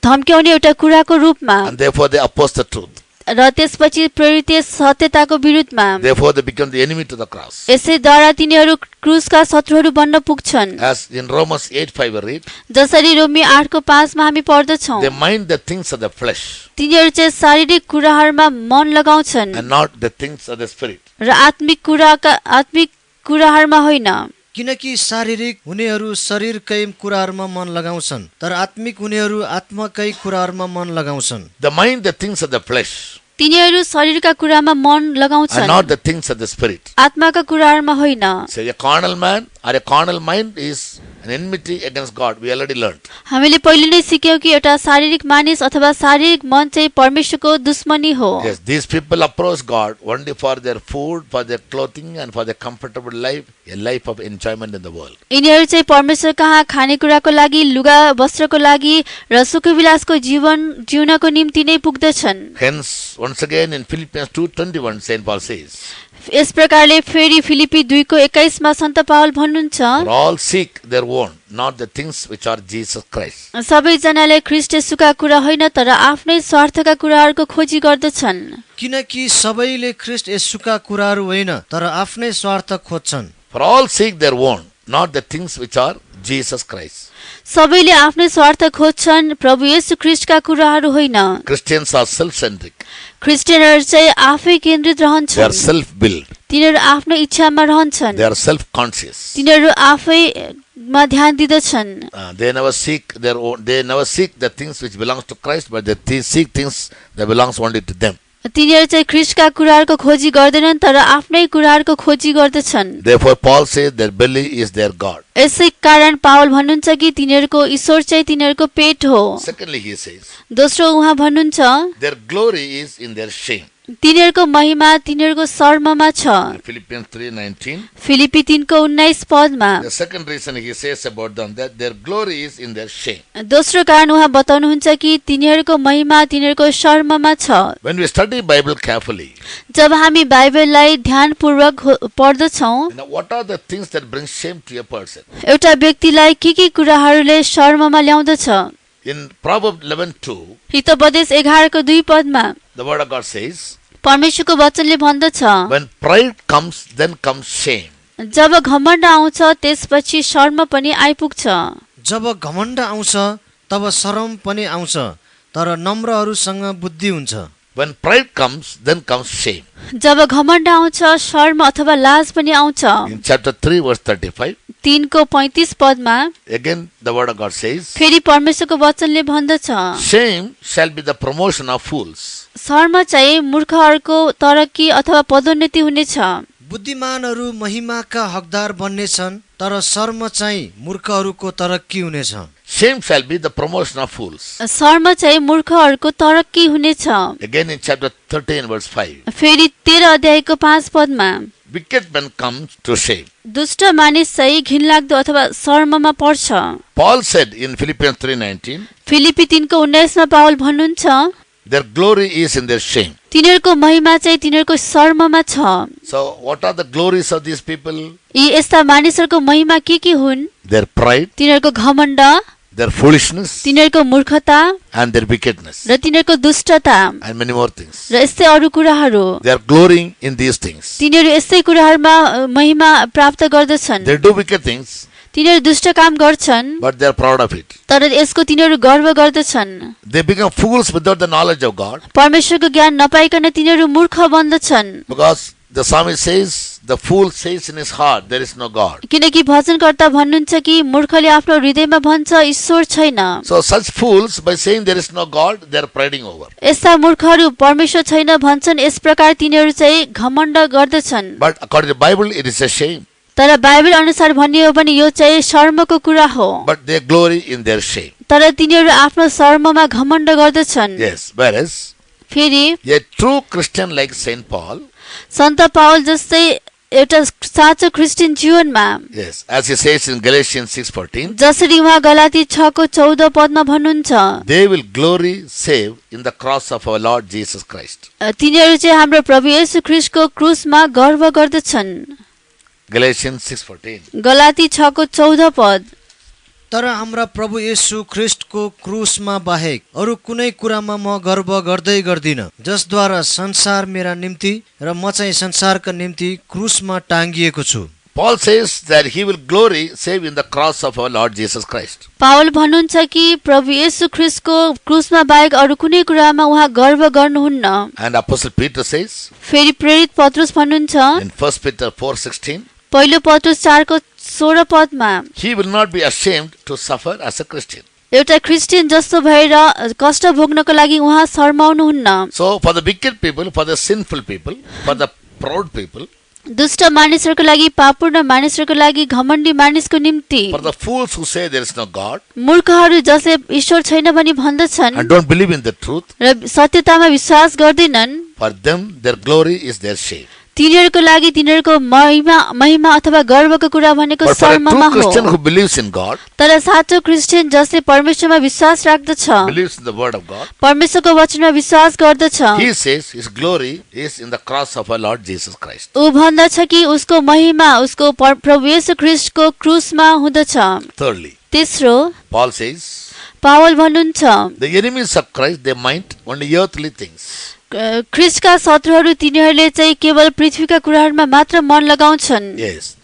S2: धम्क्याउने एउटा कुराको रूपमा
S1: And therefore they oppose the truth.
S2: र त्यसपछि प्रेरित सत्यताको विरुद्धमा
S1: Therefore they become the enemy to the cross.
S2: यसैद्वारा तिनीहरू क्रुसका शत्रुहरू बन्न पुग्छन्।
S1: As in Romans 8:5 we read,
S2: जसरी रोमी 8:5 मा हामी पढ्दछौँ
S1: they mind the things of the flesh
S2: तिनीहरू चाहिँ शारीरिक कुराहरूमा मन लगाउँछन्
S1: and not the things of the spirit.
S2: र आत्मिक कुराहरूमा होइन।
S3: किनकि शारीरिक हुनेहरू शरीरकै कुराहरूमा मन लगाउँछन् तर आत्मिक हुनेहरू आत्माकै कुराहरूमा मन लगाउँछन्।
S1: They mind the things of the flesh
S2: तिनीहरू शरीरका कुरामा मन
S1: and
S2: लगाउँछन्
S1: not the things of the spirit.
S2: आत्माका कुराहरूमा होइन।
S1: So a carnal man or a carnal mind is an enmity against God. We already learned.
S2: हामीले पहिले नै सिक्यौं कि एउटा शारीरिक मानिस अथवा शारीरिक मन चाहिँ परमेश्वरको दुश्मनी हो।
S1: Yes, these people approach God only for their food, for their clothing and for their comfortable life, a life of enjoyment in the world.
S2: यिनीहरू चाहिँ परमेश्वर कहाँ खानेकुराको लागि लुगा वस्त्रको लागि र सुखविलासको जीवन जिउनको निम्ति नै पुग्दछन्।
S1: Hence, once again in Philippians 2:21, St. Paul says,
S2: यस प्रकारले फेरि फिलिपी 2:21 मा सन्त पावल भन्नुहुन्छ
S1: for all seek their own, not the things which are Jesus Christ.
S2: सबैजनाले ख्रीष्ट येशूका कुरा होइन तर आफ्नै स्वार्थका कुराहरूको खोजी गर्दछन्।
S3: किनकि सबैले ख्रीष्ट येशूका कुराहरू होइन तर आफ्नै स्वार्थ खोज्छन्।
S1: For all seek their own, not the things which are Jesus Christ.
S2: सबैले आफ्नै स्वार्थ खोज्छन् प्रभु येशू ख्रीष्टका कुराहरू होइन।
S1: Christians are self-centric.
S2: क्रिस्चियनहरू चाहिँ आफै केन्द्रित
S1: They are
S2: रहन्छन्।
S1: self-willed.
S2: तिनीहरू आफ्नो इच्छामा रहन्छन्।
S1: They are self-conscious.
S2: तिनीहरू आफैमा ध्यान दिँदछन्।
S1: They never seek their own. They never seek the things which belongs to Christ, but they seek things that belongs only to them.
S2: तिनीहरू चाहिँ ख्रीष्टका कुराहरूको खोजी गर्दैनन् तर आफ्नै कुराहरूको खोजी गर्दछन्।
S1: Therefore, Paul says their belly is their God.
S2: यसै कारण पावल भन्नुहुन्छ कि तिनीहरूको ईश्वर चाहिँ तिनीहरूको पेट हो।
S1: Secondly, he says
S2: दोस्रो उहाँ भन्नुहुन्छ
S1: their glory is in their shame.
S2: तिनीहरूको महिमा तिनीहरूको शर्ममा छ।
S1: Philippians 3:19.
S2: फिलिपी 3:19 पदमा
S1: The second reason he says about them that their glory is in their shame.
S2: दोस्रो कारण उहाँ बताउनुहुन्छ कि तिनीहरूको महिमा तिनीहरूको शर्ममा छ।
S1: When we study Bible carefully,
S2: जब हामी बाइबललाई ध्यानपूर्वक पढ्दछौँ
S1: what are the things that bring shame to a person?
S2: एउटा व्यक्तिलाई के कुराहरूले शर्ममा ल्याउँदछ।
S1: In Proverbs 11:2,
S2: हितोपदेश 11:2 पदमा
S1: the word of God says,
S2: परमेश्वरको वचनले भन्दछ
S1: when pride comes, then comes shame.
S2: जब घमण्ड आउँछ त्यसपछि शर्म पनि आइपुग्छ।
S3: जब घमण्ड आउँछ तब शरम पनि आउँछ तर नम्रहरूसँग बुद्धि हुन्छ।
S1: When pride comes, then comes shame.
S2: जब घमण्ड आउँछ शर्म अथवा लाज पनि आउँछ।
S1: In chapter 3, verse 35,
S2: 3:35 पदमा
S1: again the word of God says,
S2: फेरि परमेश्वरको वचनले भन्दछ
S1: shame shall be the promotion of fools.
S2: शर्म चाहिँ मूर्खहरूको तरक्की अथवा पदोन्नति हुनेछ।
S3: बुद्धिमानहरू महिमाका हकदार बन्नेछन् तर शर्म चाहिँ मूर्खहरूको तरक्की हुनेछ।
S1: Shame shall be the promotion of fools.
S2: शर्म चाहिँ मूर्खहरूको तरक्की हुनेछ।
S1: Again in chapter 13, verse 5,
S2: फेरि 13 अध्यायको 5 पदमा
S1: wicked men come to shame.
S2: दुष्ट मानिस चाहिँ घिनलाग्दो अथवा शर्ममा पर्छ।
S1: Paul said in Philippians 3:19,
S2: Philippi 3:19 मा पावल भन्नुहुन्छ
S1: their glory is in their shame.
S2: तिनीहरूको महिमा चाहिँ तिनीहरूको शर्ममा छ।
S1: So what are the glories of these people?
S2: यी यस्ता मानिसहरूको महिमा के हुन्?
S1: Their pride,
S2: तिनीहरूको घमण्ड,
S1: their foolishness,
S2: तिनीहरूको मूर्खता
S1: and their wickedness,
S2: र तिनीहरूको दुष्टता
S1: and many more things.
S2: र यस्तै अरू कुराहरू।
S1: They are glorying in these things.
S2: तिनीहरू यस्तै कुराहरूमा महिमा प्राप्त गर्दछन्।
S1: They do wicked things,
S2: तिनीहरू दुष्ट काम गर्छन्
S1: but they are proud of it.
S2: तर यसको तिनीहरू गर्व गर्दछन्।
S1: They become fools without the knowledge of God,
S2: परमेश्वरको ज्ञान नपाइकन तिनीहरू मूर्ख बन्दछन्।
S1: because the psalmist says, the fool says in his heart, there is no God.
S2: किनकि भजनकर्ता भन्नुहुन्छ कि मूर्खले आफ्नो हृदयमा भन्छ ईश्वर छैन।
S1: So such fools, by saying there is no God, they are priding over.
S2: यस्ता मूर्खहरू परमेश्वर छैन भन्छन् यस प्रकार तिनीहरू चाहिँ घमण्ड गर्दछन्।
S1: But according to the Bible, it is a shame.
S2: तर बाइबल अनुसार भन्ने हो भने यो चाहिँ शर्मको कुरा हो।
S1: But they glory in their shame.
S2: तर तिनीहरू आफ्नो शर्ममा घमण्ड गर्दछन्।
S1: Yes, whereas
S2: फेरि
S1: A true Christian like Saint Paul,
S2: saint Paul जस्तै एउटा साँचो क्रिस्चियन जीवनमा
S1: yes, as he says in Galatians 6:14,
S2: जसरी उहाँ गलाती 6:14 पदमा भन्नुहुन्छ,
S1: they will glory save in the cross of our Lord Jesus Christ.
S2: तिनीहरू चाहिँ हाम्रो प्रभु येशू ख्रीष्टको क्रुसमा गर्व गर्दछन्।
S1: Galatians 6:14.
S2: गलाती 6:14 पद।
S3: तर हाम्रा प्रभु येशू ख्रिस्टको क्रुसमा बाहेक अरू कुनै कुरामा म गर्व गर्दै गर्दिन, जसद्वारा संसार मेरा निम्ति र म चाहिँ संसारका निम्ति क्रुसमा टाँगिएको छु।
S1: Paul says that he will glory save in the cross of our Lord Jesus Christ.
S2: Paul भन्नुहुन्छ कि प्रभु येशू ख्रीष्टको क्रुसमा बाहेक अरू कुनै कुरामा उहाँ गर्व गर्नुहुन्न।
S1: And Apostle Peter says
S2: फेरि प्रेरित पत्रुस भन्नुहुन्छ
S1: in 1 Peter 4:16,
S2: पहिलो पत्रुस 4:16 पदमा,
S1: he will not be ashamed to suffer as a Christian.
S2: एउटा क्रिस्चियन जस्तो भएर कष्ट भोग्नको लागि उहाँ शर्माउनुहुन्न।
S1: So for the wicked people, for the sinful people, for the proud people,
S2: दुष्ट मानिसहरूको लागि, पापूर्ण मानिसहरूको लागि, घमण्डी मानिसको निम्ति,
S1: for the fools who say there is no God
S2: मूर्खहरू जसले ईश्वर छैन भनी भन्दछन्
S1: and don't believe in the truth,
S2: र सत्यतामा विश्वास गर्दैनन्,
S1: for them their glory is their shame.
S2: तिनीहरूको लागि तिनीहरूको महिमा अथवा गर्वको कुरा भनेको
S1: But for a
S2: शर्ममा
S1: true Christian
S2: हो।
S1: who believes in God,
S2: तर साँचो क्रिस्चियन जसले परमेश्वरमा विश्वास राख्दछ,
S1: believes in the word of God,
S2: परमेश्वरको वचनमा विश्वास गर्दछ,
S1: he says his glory is in the cross of our Lord Jesus Christ.
S2: ऊ भन्दछ कि उसको महिमा उसको प्रभु येशू ख्रीष्टको क्रुसमा हुँदछ।
S1: Thirdly,
S2: तेस्रो,
S1: Paul says
S2: पावल भन्नुहुन्छ,
S1: the enemies of Christ, they mind only earthly things.
S2: ख्रीष्टका शत्रुहरू तिनीहरूले चाहिँ केवल पृथ्वीका कुराहरूमा मात्र मन लगाउँछन्।
S1: Yes.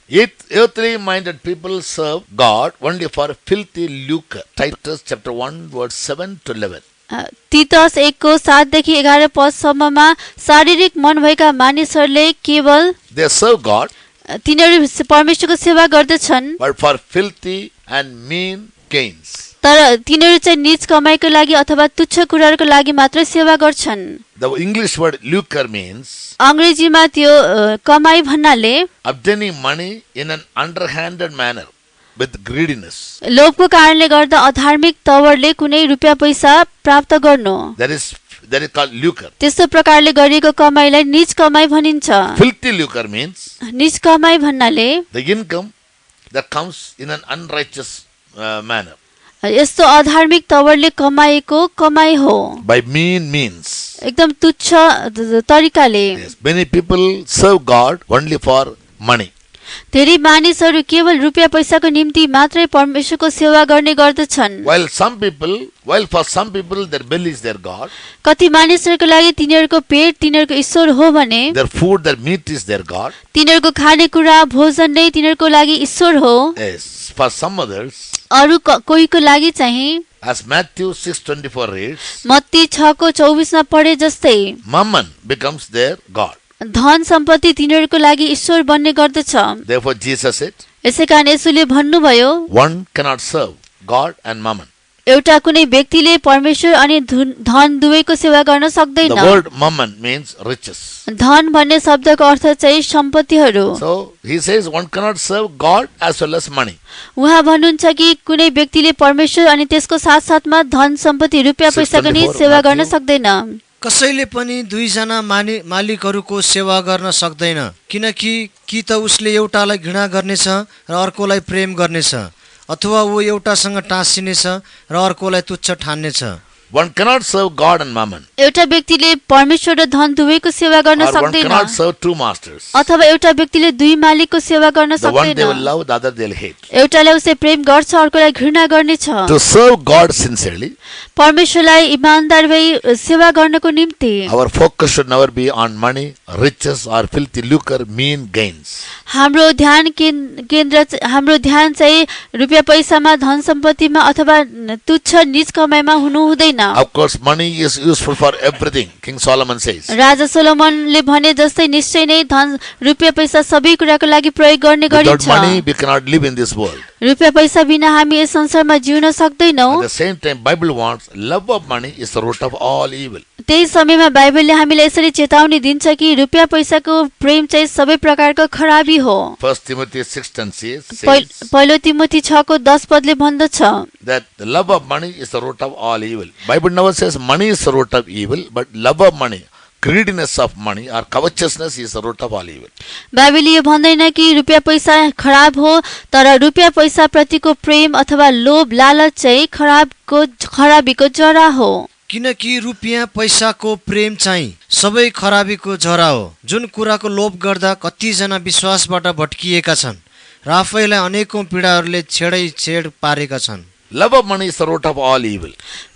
S1: Earthly minded people serve God only for filthy lucre. Titus chapter 1 verse 7 to 11.
S2: तीतस 1:7-11 पदसम्ममा शारीरिक मन भएका मानिसहरूले केवल
S1: They serve God
S2: तिनीहरू परमेश्वरको सेवा गर्दछन्,
S1: but for filthy and mean gains.
S2: तर तिनीहरू चाहिँ निज कमाइको लागि अथवा तुच्छ कुराहरूको लागि मात्र सेवा गर्छन्।
S1: The English word lucre means
S2: अंग्रेजीमा त्यो कमाई भन्नाले
S1: obtaining money in an underhanded manner with greediness.
S2: लोभको कारणले गर्दा अधार्मिक तवरले कुनै रुपियाँ पैसा प्राप्त गर्नु,
S1: That is called lucre.
S2: त्यस्तो प्रकारले गरिएको कमाईलाई निज कमाई भनिन्छ।
S1: Filthy lucre means
S2: निज कमाई भन्नाले
S1: the income that comes in an unrighteous manner.
S2: यस्तो अधार्मिक तवरले कमाएको कमाई हो,
S1: By mean means.
S2: एकदम तुच्छ तरिकाले।
S1: Yes. Many people serve God only for money.
S2: धेरै मानिसहरू केवल रुपियाँ पैसाको निम्ति मात्रै परमेश्वरको सेवा गर्ने गर्दछन्।
S1: While for some people their belly is their God,
S2: कति मानिसहरूको लागि तिनीहरूको पेट तिनीहरूको ईश्वर हो भने
S1: their food, their meat is their God.
S2: तिनीहरूको खानेकुरा भोजन नै तिनीहरूको लागि ईश्वर हो।
S1: Yes. For some others,
S2: अरू कोहीको लागि चाहिँ
S1: as Matthew 6:24 reads,
S2: मत्ती 6:24 पढे जस्तै
S1: mammon becomes their God.
S2: धन सम्पत्ति तिनीहरूको लागि ईश्वर बन्ने गर्दछ।
S1: Therefore Jesus said,
S2: यसै कारण यसुले भन्नुभयो,
S1: one cannot serve God and mammon.
S2: एउटा कुनै व्यक्तिले परमेश्वर अनि धन दुवैको सेवा गर्न सक्दैन।
S1: The word mammon means riches.
S2: धन भन्ने शब्दको अर्थ चाहिँ सम्पत्तिहरू।
S1: So he says one cannot serve God as well as money.
S2: उहाँ भन्नुहुन्छ कि कुनै व्यक्तिले परमेश्वर अनि त्यसको साथसाथमा धन सम्पत्ति रुपियाँ पैसाको नि सेवा गर्न सक्दैन।
S3: कसैले पनि दुईजना मालिकहरूको सेवा गर्न सक्दैन, किनकि कि त उसले एउटालाई घृणा गर्नेछ र अर्कोलाई प्रेम गर्नेछ, अथवा वो एउटासँग टाँसिनेछ र अर्कोलाई तुच्छ ठान्नेछ।
S1: One cannot serve God and mammon.
S2: एउटा व्यक्तिले परमेश्वर र धन दुवैको सेवा गर्न
S1: Or one
S2: सक्दैन,
S1: cannot serve two masters.
S2: अथवा एउटा व्यक्तिले दुई मालिकको सेवा गर्न
S1: The one they will
S2: सक्दैन।
S1: love, the other they will hate.
S2: एउटालाई उसले प्रेम गर्छ अर्कोलाई घृणा गर्नेछ।
S1: To serve God sincerely,
S2: परमेश्वरलाई इमानदार भई सेवा गर्नको निम्ति
S1: our focus should never be on money, riches or filthy lucre, mean gains.
S2: हाम्रो ध्यान चाहिँ रुपियाँ पैसामा धन सम्पत्तिमा अथवा तुच्छ निज कमाइमा हुनु हुँदैन।
S1: Of course, money is useful for everything, King Solomon says.
S2: राजा सोलोमनले भने जस्तै निश्चय नै धन रुपियाँ पैसा सबै कुराको लागि प्रयोग गर्ने
S1: Without
S2: गरिन्छ।
S1: money, we cannot live in this world.
S2: रुपियाँ पैसा बिना हामी यस संसारमा जिउन सक्दैनौँ।
S1: At the same time, Bible wants love of money is the root of all evil.
S2: त्यही समयमा बाइबलले हामीलाई यसरी चेतावनी दिन्छ कि रुपियाँ पैसाको प्रेम चाहिँ सबै प्रकारको खराबी हो।
S1: 1 Timothy 6:10 says,
S2: पहिलो तिमोथी 6:10 पदले भन्दछ,
S1: that the love of money is the root of all evil. Bible never says money is the root of evil, but love of money, greediness of money or covetousness is the root of all evil.
S2: बाइबलले यो भन्दैन कि रुपियाँ पैसा खराब हो, तर रुपियाँ पैसा प्रतिको प्रेम अथवा लोभ लालच चाहिँ खराबीको जरा हो।
S3: किनकि रुपियाँ पैसाको प्रेम चाहिँ सबै खराबीको जरा हो। जुन कुराको लोभ गर्दा कतिजना विश्वासबाट भट्किएका छन् र आफैलाई अनेकौं पीडाहरूले छेड पारेका छन्।
S1: Love of money is the root of all evil.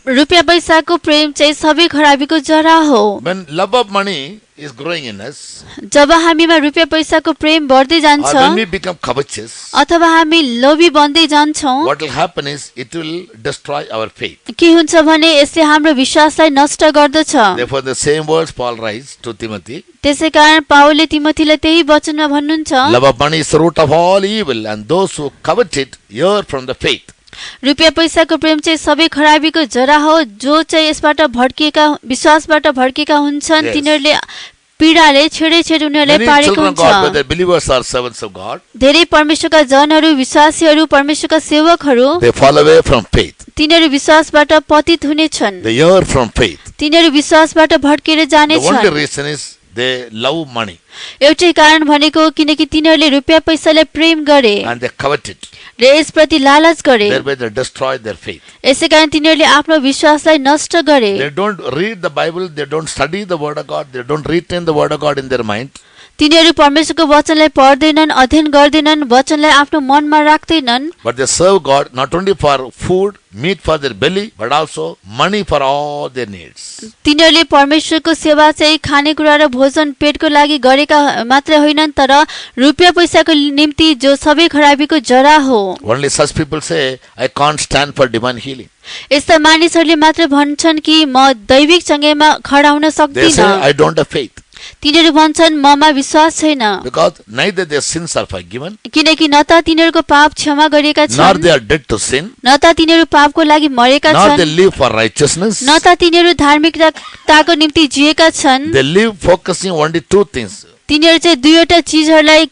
S2: रुपियाँ पैसाको प्रेम चाहिँ सबै खराबीको जरा हो।
S1: When love of money is growing in us,
S2: जब हामीमा रुपियाँ पैसाको प्रेम बढ्दै जान्छ
S1: or when we become covetous,
S2: अथवा हामी लोभी बन्दै जान्छौँ,
S1: what will happen is it will destroy our faith.
S2: के हुन्छ भने यसले हाम्रो विश्वासलाई नष्ट गर्दछ।
S1: Therefore, the same words Paul writes to Timothy.
S2: त्यसै कारण पावलले तिमोथीलाई त्यही वचनमा भन्नुहुन्छ,
S1: Love of money is the root of all evil, and those who covet it err from the faith.
S2: रुपियाँ पैसाको प्रेम चाहिँ सबै खराबीको जरा हो। जो चाहिँ यसबाट भड्किएका विश्वासबाट भड्किएका हुन्छन् तिनीहरूले पीडाले छेड उनीहरूले
S1: Many
S2: पारेको
S1: children of
S2: हुन्छ।
S1: God, whether believers or servants of God,
S2: धेरै परमेश्वरका जनहरू, विश्वासीहरू, परमेश्वरका सेवकहरू
S1: they fall away from faith.
S2: तिनीहरू विश्वासबाट पतित हुनेछन्,
S1: They err from faith.
S2: तिनीहरू विश्वासबाट भड्केर
S1: The only
S2: जानेछन्।
S1: reason is they love money
S2: एउटै कारण भनेको किनकि तिनीहरूले रुपियाँ पैसालाई प्रेम गरे
S1: and they covet it.
S2: र यसप्रति लालच गरे,
S1: Thereby they destroy their faith.
S2: यसै कारण तिनीहरूले आफ्नो विश्वासलाई नष्ट गरे।
S1: They don't read the Bible, they don't study the Word of God, they don't retain the Word of God in their mind.
S2: तिनीहरू परमेश्वरको वचनलाई पढ्दैनन्, अध्ययन गर्दैनन्, वचनलाई आफ्नो मनमा राख्दैनन्,
S1: But they serve God not only for food, meat for their belly, but also money for all their needs.
S2: तिनीहरूले परमेश्वरको सेवा चाहिँ खानेकुरा र भोजन पेटको लागि गरेका मात्रै होइनन्, तर रुपियाँ पैसाको निम्ति जो सबै खराबीको जरा हो।
S1: Only such people say, I can't stand for divine healing.
S2: यस्ता मानिसहरूले मात्र भन्छन् कि म दैविक चङ्गेमा खडा हुन
S1: They say,
S2: सक्दिनँ।
S1: I don't have faith.
S2: तिनीहरू भन्छन् ममा विश्वास छैन,
S1: Because neither their sins are forgiven,
S2: किनकि न त तिनीहरूको पाप क्षमा गरिएका
S1: nor
S2: छन्,
S1: they are dead to sin,
S2: न त तिनीहरू पापको लागि मरेका
S1: nor they
S2: छन्,
S1: live for righteousness.
S2: न त तिनीहरू धार्मिकताको निम्ति जिएका छन्।
S1: They live focusing only two things.
S2: तिनीहरू चाहिँ दुईवटा चिजहरूलाई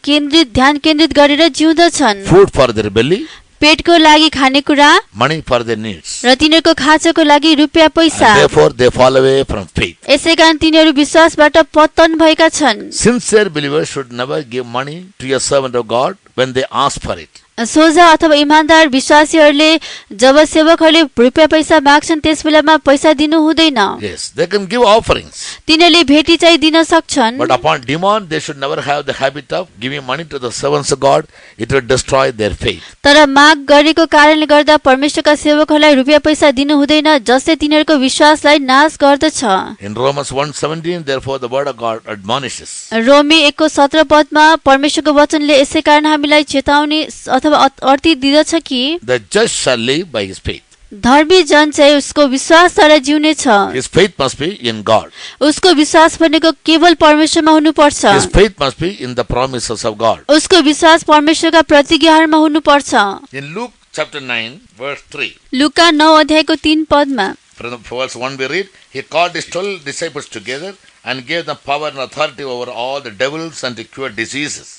S2: ध्यान केन्द्रित गरेर जिउँदछन्,
S1: Food for their belly,
S2: पेटको लागि खानेकुरा
S1: money for their needs.
S2: र तिनीहरूको खाँचोको लागि रुपियाँ पैसा।
S1: And therefore they fall away from faith.
S2: यसै कारण तिनीहरू विश्वासबाट पतन भएका छन्।
S1: Sincere believers should never give money to a servant of God when they ask for it.
S2: सोझा अथवा इमानदार विश्वासीहरूले जब सेवकहरूले रुपियाँ पैसा माग्छन् त्यस बेलामा पैसा दिनु हुँदैन।
S1: Yes, they can give offerings.
S2: तिनीहरूले भेटी चाहिँ दिन सक्छन्,
S1: But upon demand, they should never have the habit of giving money to the servants of God. It will destroy their faith.
S2: तर माग गरेको कारणले गर्दा परमेश्वरका सेवकहरूलाई रुपियाँ पैसा दिनु हुँदैन, जसले तिनीहरूको विश्वासलाई नाश गर्दछ।
S1: In Romans 1:17, therefore the word of God admonishes.
S2: रोमी 1:17 पदमा परमेश्वरको वचनले यसै कारण हामीलाई चेतावनी अथवा अर्थी दिदछ कि
S1: The just shall live by his faith.
S2: धर्मी जन चाहिँ उसको विश्वासद्वारा जिउनेछ।
S1: His faith must be in God.
S2: उसको विश्वास भनेको केवल परमेश्वरमा हुनुपर्छ।
S1: His faith must be in the promises of God.
S2: उसको विश्वास परमेश्वरका प्रतिज्ञाहरूमा हुनुपर्छ।
S1: In Luke chapter 9, verse 3,
S2: लुका 9 अध्यायको 3 पदमा
S1: from verse 1 we read, He called his 12 disciples together and gave them power and authority over all the devils and to cure diseases.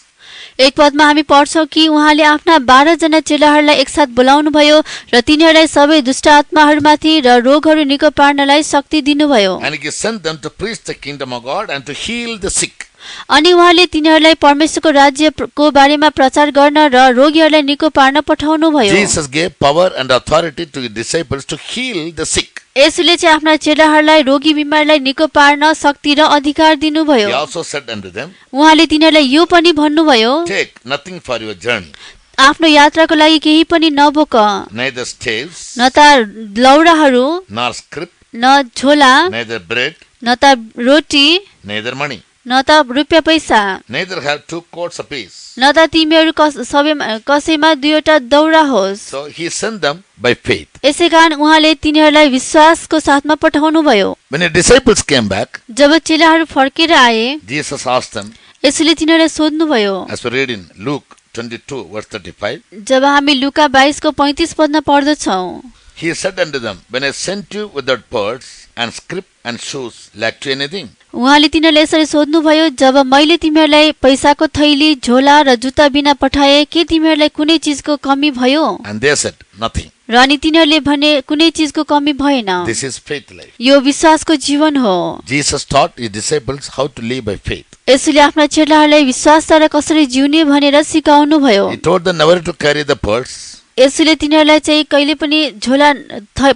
S2: एक पदमा हामी पढ्छौँ कि उहाँले आफ्ना 12 जना चेलाहरूलाई एकसाथ बोलाउनु भयो र तिनीहरूलाई सबै दुष्ट आत्माहरूमाथि र रोगहरू निको पार्नलाई शक्ति दिनुभयो।
S1: And he sent them to preach the kingdom of God and to heal the sick.
S2: अनि उहाँले तिनीहरूलाई परमेश्वरको राज्यको बारेमा प्रचार गर्न र रोगीहरूलाई निको पार्न पठाउनु भयो।
S1: Jesus gave power and authority to his disciples to heal the sick.
S2: यसुले चाहिँ आफ्ना चेलाहरूलाई रोगी बिमारलाई निको पार्न शक्ति र अधिकार दिनुभयो।
S1: He also said unto them,
S2: उहाँले तिनीहरूलाई यो पनि भन्नुभयो,
S1: Take nothing for your journey,
S2: आफ्नो यात्राको लागि केही पनि नबोक,
S1: neither staves,
S2: न त लौराहरू,
S1: nor scrip,
S2: न झोला,
S1: neither bread,
S2: न त रोटी,
S1: neither money,
S2: न त रुपियाँ पैसा,
S1: neither have 2 coats apiece.
S2: न त तिमीहरू कसैमा दुईवटा दौरा होस्।
S1: So he sent them by faith.
S2: यसै कारण उहाँले तिनीहरूलाई विश्वासको साथमा पठाउनु भयो।
S1: When the disciples came back,
S2: जब चेलाहरू फर्केर आए,
S1: Jesus asked them,
S2: यसुले तिनीहरूलाई सोध्नुभयो।
S1: as we read in Luke 22, verse 35,
S2: जब हामी लुका 22 को 35 पदमा पढ्दछौँ,
S1: He said unto them, When I sent you without purse and scrip and shoes, lack to anything?
S2: उहाँले तिनीहरूलाई यसरी सोध्नुभयो, जब मैले तिमीहरूलाई पैसाको थैली, झोला र जुत्ता बिना पठाए के तिमीहरूलाई कुनै चिजको कमी भयो?
S1: And they said, Nothing.
S2: र अनि तिनीहरूले भने कुनै चिजको कमी भएन।
S1: This is faith life.
S2: यो विश्वासको जीवन हो।
S1: Jesus taught his disciples how to live by faith.
S2: यसुले आफ्ना चेलाहरूलाई विश्वासद्वारा कसरी जिउने भनेर सिकाउनु भयो।
S1: He told them never to carry the purse
S2: यसुले तिनीहरूलाई चाहिँ कहिले पनि झोला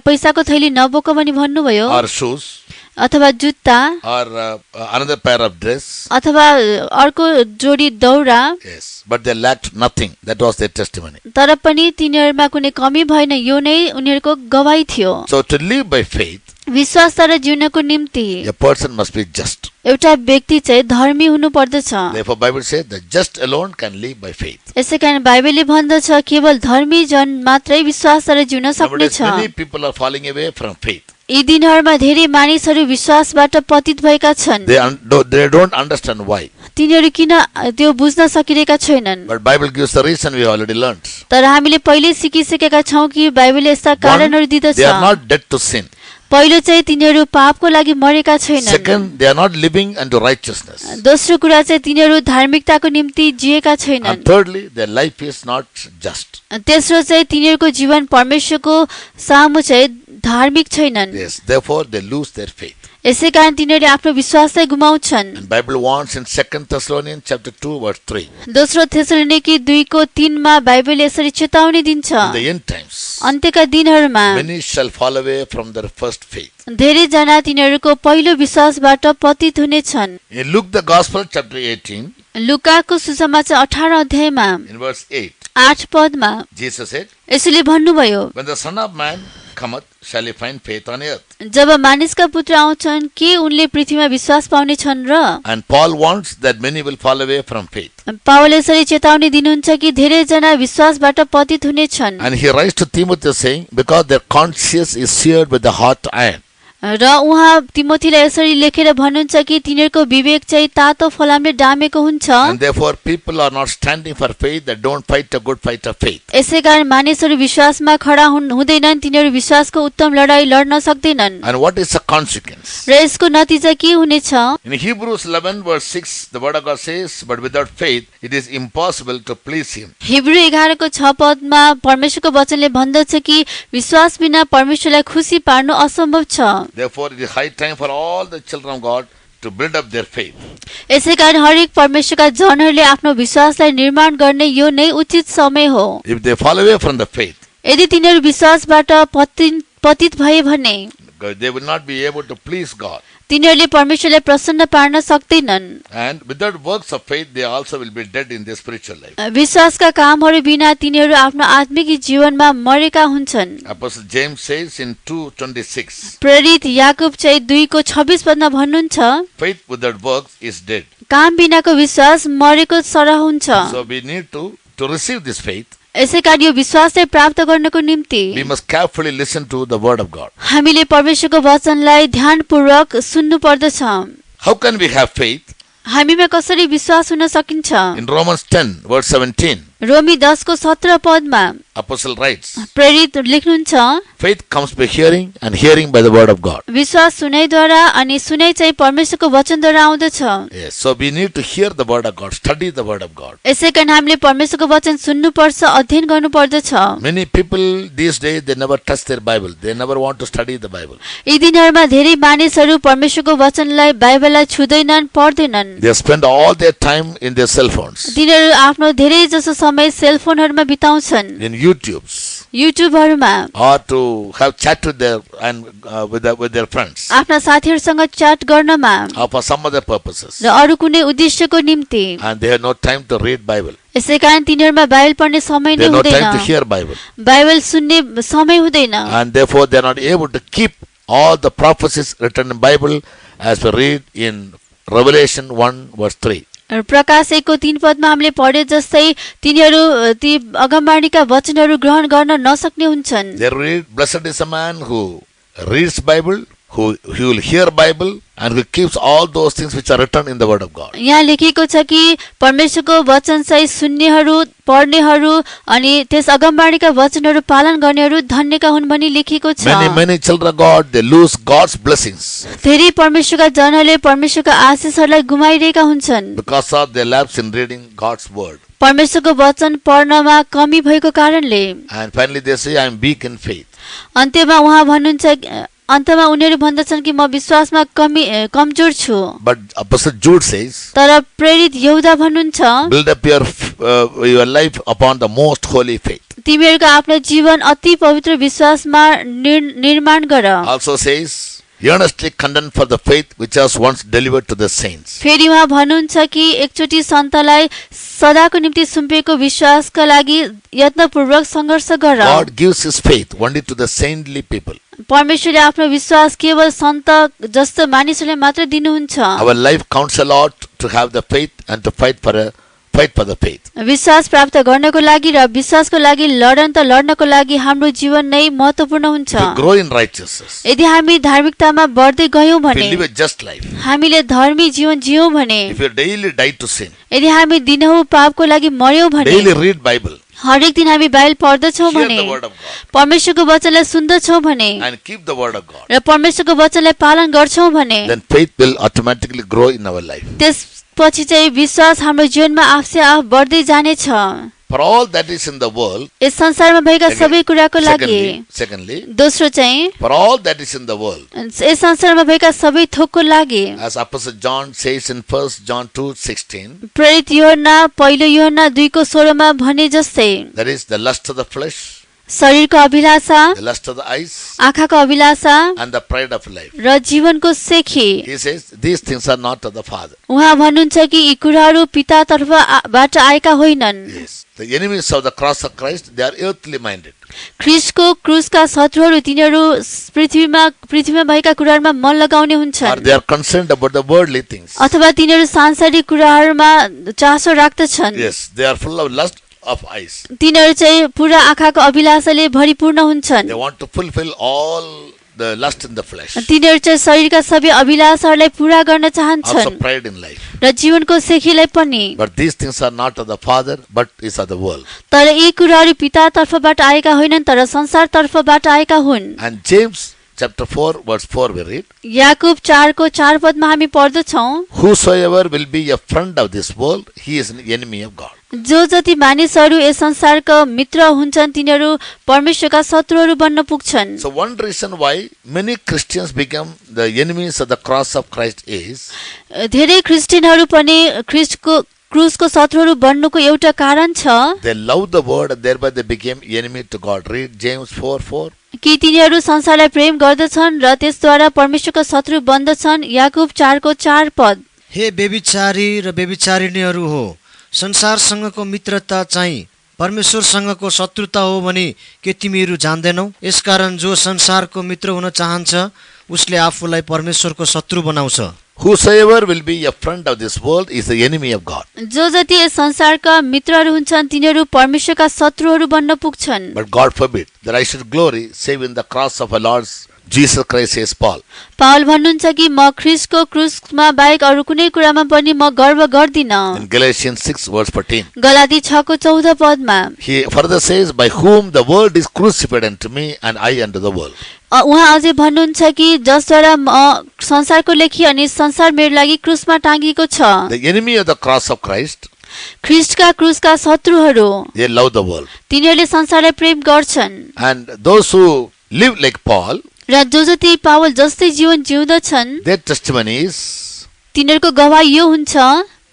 S2: पैसाको थैली नबोक भनी भन्नुभयो,
S1: or shoes
S2: अथवा जुत्ता,
S1: or another pair of dress.
S2: अथवा अर्को जोडी दौरा।
S1: Yes, but they lacked nothing. That was their testimony.
S2: तर पनि तिनीहरूमा कुनै कमी भएन, यो नै उनीहरूको गवाही थियो।
S1: So to live by faith,
S2: विश्वासद्वारा जिउनको निम्ति
S1: a person must be just.
S2: एउटा व्यक्ति चाहिँ धर्मी हुनु पर्दछ।
S1: Therefore, Bible says the just alone can live by faith.
S2: यसैकारण बाइबलले भन्दछ केवल धर्मी जन मात्रै विश्वासद्वारा जिउन
S1: Nowadays,
S2: सक्नेछ।
S1: many people are falling away from faith.
S2: यी दिनहरूमा धेरै मानिसहरू विश्वासबाट पतित भएका छन्।
S1: They don't understand why.
S2: तिनीहरू किन त्यो बुझ्न सकिरहेका छैनन्।
S1: But Bible gives the reason we already learned.
S2: तर हामीले पहिले सिकिसकेका छौं कि बाइबलले यस्ता कारणहरू
S1: One,
S2: दिदछ।
S1: they are not dead to sin.
S2: पहिलो चाहिँ तिनीहरू पापको लागि मरेका छैनन्।
S1: Second, they are not living unto righteousness.
S2: दोस्रो कुरा चाहिँ तिनीहरू धार्मिकताको निम्ति जिएका छैनन्।
S1: And thirdly, their life is not just.
S2: तेस्रो चाहिँ तिनीहरूको जीवन परमेश्वरको सामु चाहिँ धार्मिक छैनन्।
S1: Yes, therefore they lose their faith.
S2: यसैकारण तिनीहरूले आफ्नो विश्वासलाई गुमाउँछन्।
S1: And Bible warns in 2 Thessalonians chapter 2 verse 3.
S2: दोस्रो थेसलोनिकी 2:3 मा बाइबलले यसरी चेतावनी दिन्छ,
S1: In the end times,
S2: अन्त्यका दिनहरूमा
S1: many shall fall away from their first faith.
S2: धेरै जना तिनीहरूको पहिलो विश्वासबाट पतित हुनेछन्।
S1: In Luke the Gospel chapter 18,
S2: लुकाको सुसमाचार 18 अध्यायमा
S1: in verse 8,
S2: 8 पदमा
S1: Jesus said,
S2: यसले भन्नुभयो,
S1: when the Son of Man cometh, shall he find faith on earth?
S2: जब मानिसका पुत्र आउँछन् के उनले पृथ्वीमा विश्वास पाउने छन् र?
S1: And Paul warns that many will fall away from faith.
S2: पावलले यसरी चेतावनी दिनुहुन्छ कि धेरै जना विश्वासबाट पतित हुनेछन्।
S1: And he writes to Timothy saying, because their conscience is seared with the hot iron.
S2: र उहाँ तिमोथीलाई यसरी लेखेर भन्नुहुन्छ कि तिनीहरूको विवेक चाहिँ तातो फलामले डामेको हुन्छ।
S1: And therefore people are not standing for faith that don't fight a good fight of faith.
S2: यसैकारण मानिसहरू विश्वासमा खडा हुँदैनन्, तिनीहरू विश्वासको उत्तम लडाई लड्न सक्दैनन्।
S1: And what is the consequence?
S2: र यसको नतिजा के हुनेछ?
S1: In Hebrews 11 verse 6, the word of God says, but without faith it is impossible to please him.
S2: Hebrew 11 को 6 पदमा परमेश्वरको वचनले भन्दछ कि विश्वास बिना परमेश्वरलाई खुसी पार्नु असम्भव छ।
S1: Therefore it is high time for all the children of God to build up their faith.
S2: यसैकारण हरेक परमेश्वरका जनहरूले आफ्नो विश्वासलाई निर्माण गर्ने यो नै उचित समय हो।
S1: If they fall away from the faith,
S2: यदि तिनीहरू विश्वासबाट पतित भए भने
S1: they will not be able to please God.
S2: तिनीहरूले परमेश्वरलाई प्रसन्न पार्न सक्दैनन्।
S1: And without works of faith, they also will be dead in their spiritual life.
S2: विश्वासका कामहरू बिना तिनीहरू आफ्नो आत्मिक जीवनमा मरेका हुन्छन्।
S1: Apostle James says in 2:26,
S2: प्रेरित याकूब चाहिँ 2:26 पदमा भन्नुहुन्छ,
S1: faith without works is dead.
S2: काम बिनाको विश्वास मरेको सरह हुन्छ।
S1: So we need to receive this faith.
S2: यसैकारण यो विश्वासलाई प्राप्त गर्नको निम्ति
S1: We must carefully listen to the word of God.
S2: हामीले परमेश्वरको वचनलाई ध्यानपूर्वक सुन्नु पर्दछ।
S1: How can we have faith?
S2: हामीमा कसरी विश्वास हुन सकिन्छ?
S1: In Romans 10 verse 17,
S2: रोमी 10 को 17 पदमा
S1: Apostle writes,
S2: प्रेरित लेख्नुहुन्छ,
S1: faith comes by hearing and hearing by the word of God.
S2: विश्वास सुनाइद्वारा अनि सुनाइ चाहिँ परमेश्वरको वचनद्वारा आउँदछ।
S1: Yes, so we need to hear the word of God, study the word of God.
S2: यसैकारण हामीले परमेश्वरको वचन सुन्नुपर्छ, अध्ययन गर्नु पर्दछ।
S1: Many people these days, they never touch their Bible. They never want to study the Bible.
S2: यी दिनहरूमा धेरै मानिसहरू परमेश्वरको वचनलाई बाइबललाई छुदैनन्, पढ्दैनन्।
S1: They spend all their time in their cell phones,
S2: तिनीहरू आफ्नो धेरै जसो समय सेलफोनहरूमा बिताउँछन्,
S1: in YouTubes,
S2: युट्युबहरूमा,
S1: or to have chat with their with their friends,
S2: आफ्ना साथीहरूसँग च्याट गर्नमा,
S1: or for some other purposes.
S2: र अरू कुनै उद्देश्यको निम्ति।
S1: And they have no time to read Bible.
S2: यसैकारण तिनीहरूमा बाइबल पढ्ने समय
S1: They
S2: नै
S1: have no time to
S2: हुँदैन,
S1: hear Bible.
S2: बाइबल सुन्ने समय हुँदैन।
S1: And therefore they are not able to keep all the prophecies written in Bible as we read in Revelation 1 verse 3.
S2: प्रकाश 1 को 3 पदमा हामीले पढे जस्तै तिनीहरू ती अगमबाणीका वचनहरू ग्रहण गर्न नसक्ने हुन्छन्।
S1: They read, blessed is a man who reads Bible, who will hear Bible, and who keeps all those things which are written in the word of God.
S2: यहाँ लेखिएको छ कि परमेश्वरको वचन चाहिँ सुन्नेहरू, पढ्नेहरू अनि त्यस अगमबाणीका वचनहरू पालन गर्नेहरू धन्यका हुन् भनी लेखिएको छ।
S1: Many children of God, they lose God's blessings
S2: धेरै परमेश्वरका जनहरूले परमेश्वरका आशीषहरूलाई गुमाइरहेका हुन्छन्
S1: because of their lapse in reading God's word.
S2: परमेश्वरको वचन पढ्नमा कमी भएको कारणले।
S1: And finally they say, I am weak in faith.
S2: अन्त्यमा उहाँ भन्नुहुन्छ, अन्तमा उनीहरू भन्दछन् कि म विश्वासमा कमजोर छु।
S1: But Apostle Jude says,
S2: तर प्रेरित यहूदा भन्नुहुन्छ,
S1: build up your life upon the most holy faith.
S2: तिमीहरूको आफ्नो जीवन अति पवित्र विश्वासमा निर्माण गर।
S1: Also says, earnestly contend for the faith which was once delivered to the saints.
S2: फेरि उहाँ भन्नुहुन्छ कि एकचोटि सन्तलाई सदाको निम्ति सुम्पिएको विश्वासका लागि यत्नपूर्वक सङ्घर्ष गर।
S1: God gives his faith only to the saintly people.
S2: परमेश्वरले आफ्नो विश्वास केवल सन्त जस्तो मानिसहरूले मात्र दिनुहुन्छ।
S1: Our life counts a lot to have the faith and to fight for the faith.
S2: विश्वास प्राप्त गर्नको लागि र विश्वासको लागि लड्नको लागि हाम्रो जीवन नै महत्त्वपूर्ण हुन्छ।
S1: To grow in righteousness.
S2: यदि हामी धार्मिकतामा बढ्दै गयौं
S1: If
S2: भने,
S1: you live a just life.
S2: हामीले धर्मी जीवन जियौं भने,
S1: If you daily die to sin.
S2: यदि हामी दिनहु पापको लागि मर्यौं भने,
S1: Daily read Bible.
S2: हरेक दिन हामी बाइबल पढ्दछौं
S1: Hear
S2: भने,
S1: the word of God.
S2: परमेश्वरको वचनलाई सुन्दछौं भने
S1: And keep the word of God.
S2: र परमेश्वरको वचनलाई पालन गर्छौं भने,
S1: Then faith will automatically grow in our life.
S2: त्यसपछि चाहिँ विश्वास हाम्रो जीवनमा आफसे आफ बढ्दै जानेछ।
S1: For all that is in the world.
S2: यस संसारमा भएका सबै कुराको लागि।
S1: Secondly,
S2: दोस्रो चाहिँ,
S1: for all that is in the world.
S2: यस संसारमा भएका सबै थोकको लागि।
S1: As Apostle John says in 1 John 2:16.
S2: प्रेरित यूहन्ना पहिलो यूहन्ना 2:16 मा भने जस्तै,
S1: That is the lust of the flesh,
S2: शरीरको अभिलाषा,
S1: the lust of the eyes,
S2: आँखाको अभिलाषा
S1: and the pride of life.
S2: र जीवनको सेखी।
S1: He says these things are not of the Father.
S2: उहाँ भन्नुहुन्छ कि यी कुराहरू पितातर्फबाट आएका होइनन्।
S1: Yes. The enemies of the cross of Christ, they are earthly minded.
S2: ख्रीष्टको क्रुसका शत्रुहरू तिनीहरू पृथ्वीमा भएका कुराहरूमा मन लगाउने
S1: Or
S2: हुन्छन्,
S1: they are concerned about the worldly things.
S2: अथवा तिनीहरू सांसारिक कुराहरूमा चासो राख्दछन्।
S1: Yes. They are full of lust of eyes.
S2: तिनीहरू चाहिँ पुरा आँखाको अभिलाषाले भरिपूर्ण हुन्छन्।
S1: They want to fulfill all the lust in the flesh.
S2: तिनीहरू चाहिँ शरीरका सबै अभिलाषाहरूलाई पूरा गर्न
S1: Also
S2: चाहन्छन्
S1: pride in life.
S2: र जीवनको सेखीलाई पनि।
S1: But these things are not of the Father, but is of the world.
S2: तर यी कुराहरू पितातर्फबाट आएका होइनन्, तर संसारतर्फबाट आएका हुन्।
S1: And James chapter 4 verse 4 we read.
S2: Yakub 4:4 पदमा हामी पढ्दछौं,
S1: Whosoever will be a friend of this world, he is an enemy of God.
S2: जो जति मानिसहरू यस संसारका मित्र हुन्छन् तिनीहरू परमेश्वरका शत्रुहरू बन्न पुग्छन्।
S1: So one reason why many Christians become the enemies of the cross of Christ is
S2: धेरै क्रिस्चियनहरू पनि ख्रीष्टको क्रुसको शत्रुहरू बन्नुको एउटा कारण छ
S1: they love the word and thereby they became enemy to God. Read James 4:4.
S2: कि तिनीहरू संसारलाई प्रेम गर्दछन् र त्यसद्वारा परमेश्वरको शत्रु बन्दछन्। याकूब 4:4 पद।
S3: हे व्यभिचारी र व्यभिचारिणीहरू हो, संसारसँगको मित्रता चाहिँ परमेश्वरसँगको शत्रुता हो भनी के तिमीहरू जान्दैनौ? यसकारण जो संसारको मित्र हुन चाहन्छ उसले आफूलाई परमेश्वरको शत्रु बनाउँछ।
S1: Whosoever will be a friend of this world is the enemy of God.
S2: जो जति यस संसारका मित्रहरू हुन्छन् तिनीहरू परमेश्वरका शत्रुहरू बन्न पुग्छन्।
S1: But God forbid that I should glory save in the cross of our Lord Jesus Christ, says Paul.
S2: Paul भन्नुहुन्छ कि म ख्रीष्टको क्रुसमा बाहेक अरू कुनै कुरामा पनि म गर्व गर्दिन।
S1: In Galatians 6 verse 14.
S2: गलाती 6:14 पदमा
S1: He further says, by whom the world is crucified unto me and I unto the world.
S2: उहाँ अझै भन्नुहुन्छ कि जसद्वारा म संसारको लेखी अनि संसार मेरो लागि क्रुसमा टाँगिएको छ।
S1: The enemy of the cross of Christ,
S2: ख्रीष्टका क्रुसका शत्रुहरू
S1: they love the world.
S2: तिनीहरूले संसारलाई प्रेम गर्छन्
S1: And those who live like Paul,
S2: र जो जति पावल जस्तै जीवन जिउँदछन्
S1: their testimony is
S2: तिनीहरूको गवाही यो हुन्छ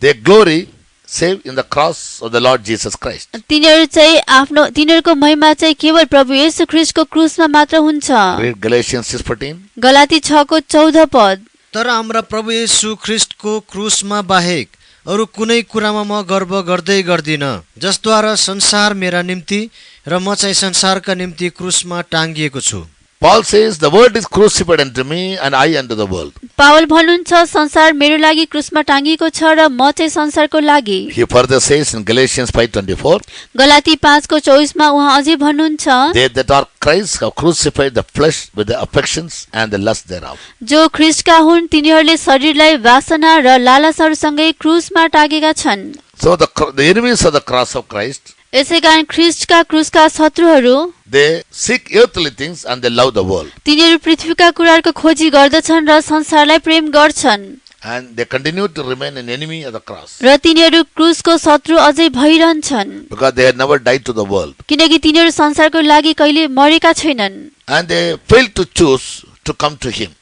S1: their glory save in the cross of the Lord Jesus Christ.
S2: तिनीहरू चाहिँ आफ्नो तिनीहरूको महिमा चाहिँ केवल प्रभु येशू ख्रीष्टको क्रुसमा मात्र हुन्छ।
S1: Read Galatians 6:14.
S2: गलाती 6:14 पद।
S3: तर हाम्रा प्रभु येशू ख्रीष्टको क्रुसमा बाहेक अरू कुनै कुरामा म गर्व गर्दै गर्दिन, जसद्वारा संसार मेरा निम्ति र म चाहिँ संसारका निम्ति क्रुसमा टाँगिएको छु।
S1: Paul says, the word is crucified unto me and I unto the world.
S2: Paul भन्नुहुन्छ संसार मेरो लागि क्रुसमा टाँगिएको छ र म चाहिँ संसारको लागि।
S1: He further says in Galatians 5:24,
S2: Galati 5:24 मा उहाँ अझै भन्नुहुन्छ
S1: they that are Christ have crucified the flesh with the affections and the lust thereof.
S2: जो ख्रीष्टका हुन् तिनीहरूले शरीरलाई वासना र लालसाहरूसँगै क्रुसमा टाँगेका छन्।
S1: So the enemies of the cross of Christ,
S2: यसैकारण ख्रीष्टका क्रुसका शत्रुहरू
S1: they seek earthly things and they love the world.
S2: तिनीहरू पृथ्वीका कुराहरूको खोजी गर्दछन् र संसारलाई प्रेम गर्छन्।
S1: and they continue to remain an enemy of the cross
S2: र तिनीहरू क्रुसको शत्रु अझै भइरहन्छन्
S1: because they had never died to the world.
S2: किनकि तिनीहरू संसारको लागि कहिले मरेका छैनन्
S1: And they failed to choose to come to Him.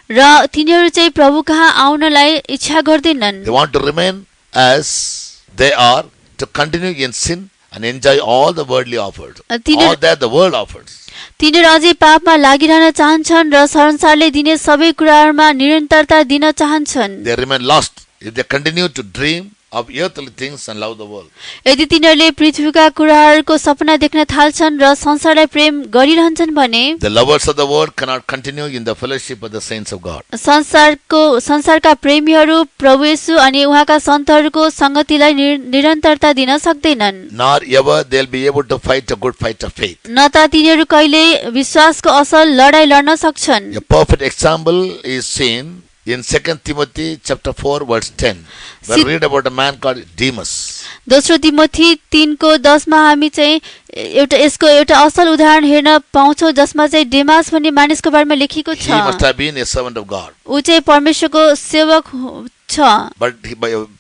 S2: र तिनीहरू चाहिँ प्रभु कहाँ आउनलाई इच्छा गर्दैनन्
S1: They want to remain as they are, to continue in sin and enjoy all the worldly offers. All that the world offers.
S2: तिनीहरू अझै पापमा लागिरहन चाहन्छन् र संसारले दिने सबै कुराहरूमा निरन्तरता दिन चाहन्छन्
S1: They remain lost if they continue to dream of earthly things and love the world.
S2: यदि तिनीहरूले पृथ्वीका कुराहरूको सपना देख्न थाल्छन् र संसारलाई प्रेम गरिरहन्छन् भने
S1: The lovers of the world cannot continue in the fellowship of the saints of God.
S2: संसारका प्रेमीहरू प्रभु येशू अनि उहाँका सन्तहरूको संगतिलाई निरन्तरता दिन सक्दैनन्
S1: Nor ever they'll be able to fight a good fight of faith.
S2: न त तिनीहरू कहिले विश्वासको असल लडाई लड्न सक्छन्
S1: A perfect example is seen in 2 Timothy chapter 4 verse 10. We read about a man called Demas.
S2: दोस्रो तिमोथी 3:10 मा हामी चाहिँ एउटा असल उदाहरण हेर्न पाउँछौं जसमा चाहिँ डेमास भन्ने मानिसको बारेमा लेखिएको छ.
S1: He must have been a servant of God.
S2: उ चाहिँ परमेश्वरको सेवक छ.
S1: But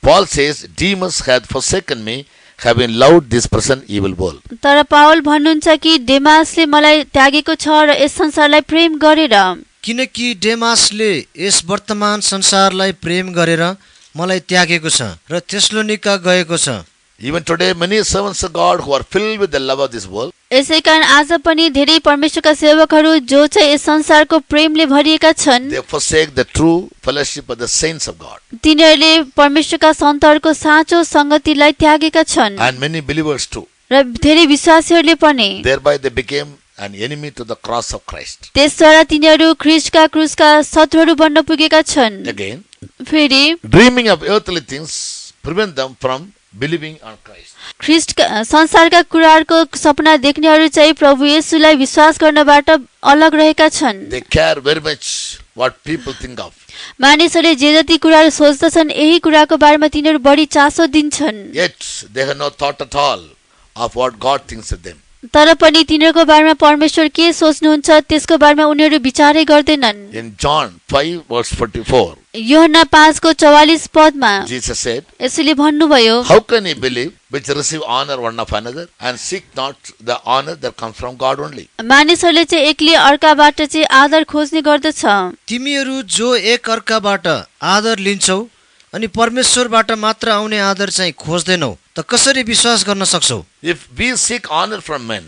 S1: Paul says Demas hath forsaken me, having loved this present evil world.
S2: तर पावल भन्नुहुन्छ कि डेमासले मलाई त्यागेको छ र यस संसारलाई प्रेम गरेर.
S3: किनकि डेमासले यस वर्तमान संसारलाई प्रेम गरेर मलाई त्यागेको छ र थेस्लोनिका गएको छ.
S1: Even today many servants of God who are filled with the love of this world,
S2: यसै कारण आज पनि धेरै परमेश्वरका सेवकहरू जो चाहिँ यस संसारको प्रेमले भरिएका छन्
S1: they forsake the true fellowship of the saints of God.
S2: तिनीहरूले परमेश्वरका सन्तहरूको साँचो संगतिलाई त्यागेका छन्.
S1: And many believers too.
S2: र धेरै विश्वासीहरूले पनि
S1: Thereby they became an enemy to the cross of Christ.
S2: त्यसद्वारा तिनीहरू ख्रीष्टका क्रुसका शत्रुहरू बन्न पुगेका छन्.
S1: Again,
S2: फेरि
S1: dreaming of earthly things prevent them from believing on Christ.
S2: ख्रीष्ट संसारका कुराहरूको सपना देख्नेहरू चाहिँ प्रभु येशूलाई विश्वास गर्नबाट अलग रहेका छन्.
S1: They care very much what people think of.
S2: मानिसहरूले जे जति कुराहरू सोच्दछन् यही कुराको बारेमा तिनीहरू बढी चासो दिन्छन्.
S1: Yet they have no thought at all of what God thinks of them.
S2: तर पनि तिनीहरूको बारेमा परमेश्वर के सोच्नुहुन्छ त्यसको बारेमा उनीहरू विचारै गर्दैनन्.
S1: In John 5 verse 44,
S2: यूहन्ना 5:44 पदमा
S1: Jesus said,
S2: यसैले भन्नुभयो,
S1: how can ye believe which receive honor one of another and seek not the honor that comes from God only?
S2: मानिसहरूले चाहिँ एकले अर्काबाट चाहिँ आदर खोज्ने गर्दछ.
S3: तिमीहरू जो एक अर्काबाट आदर लिन्छौ अनि परमेश्वरबाट मात्र आउने आदर चाहिँ खोज्दैनौ त कसरी विश्वास गर्न सक्छौ?
S1: If we seek honor from men,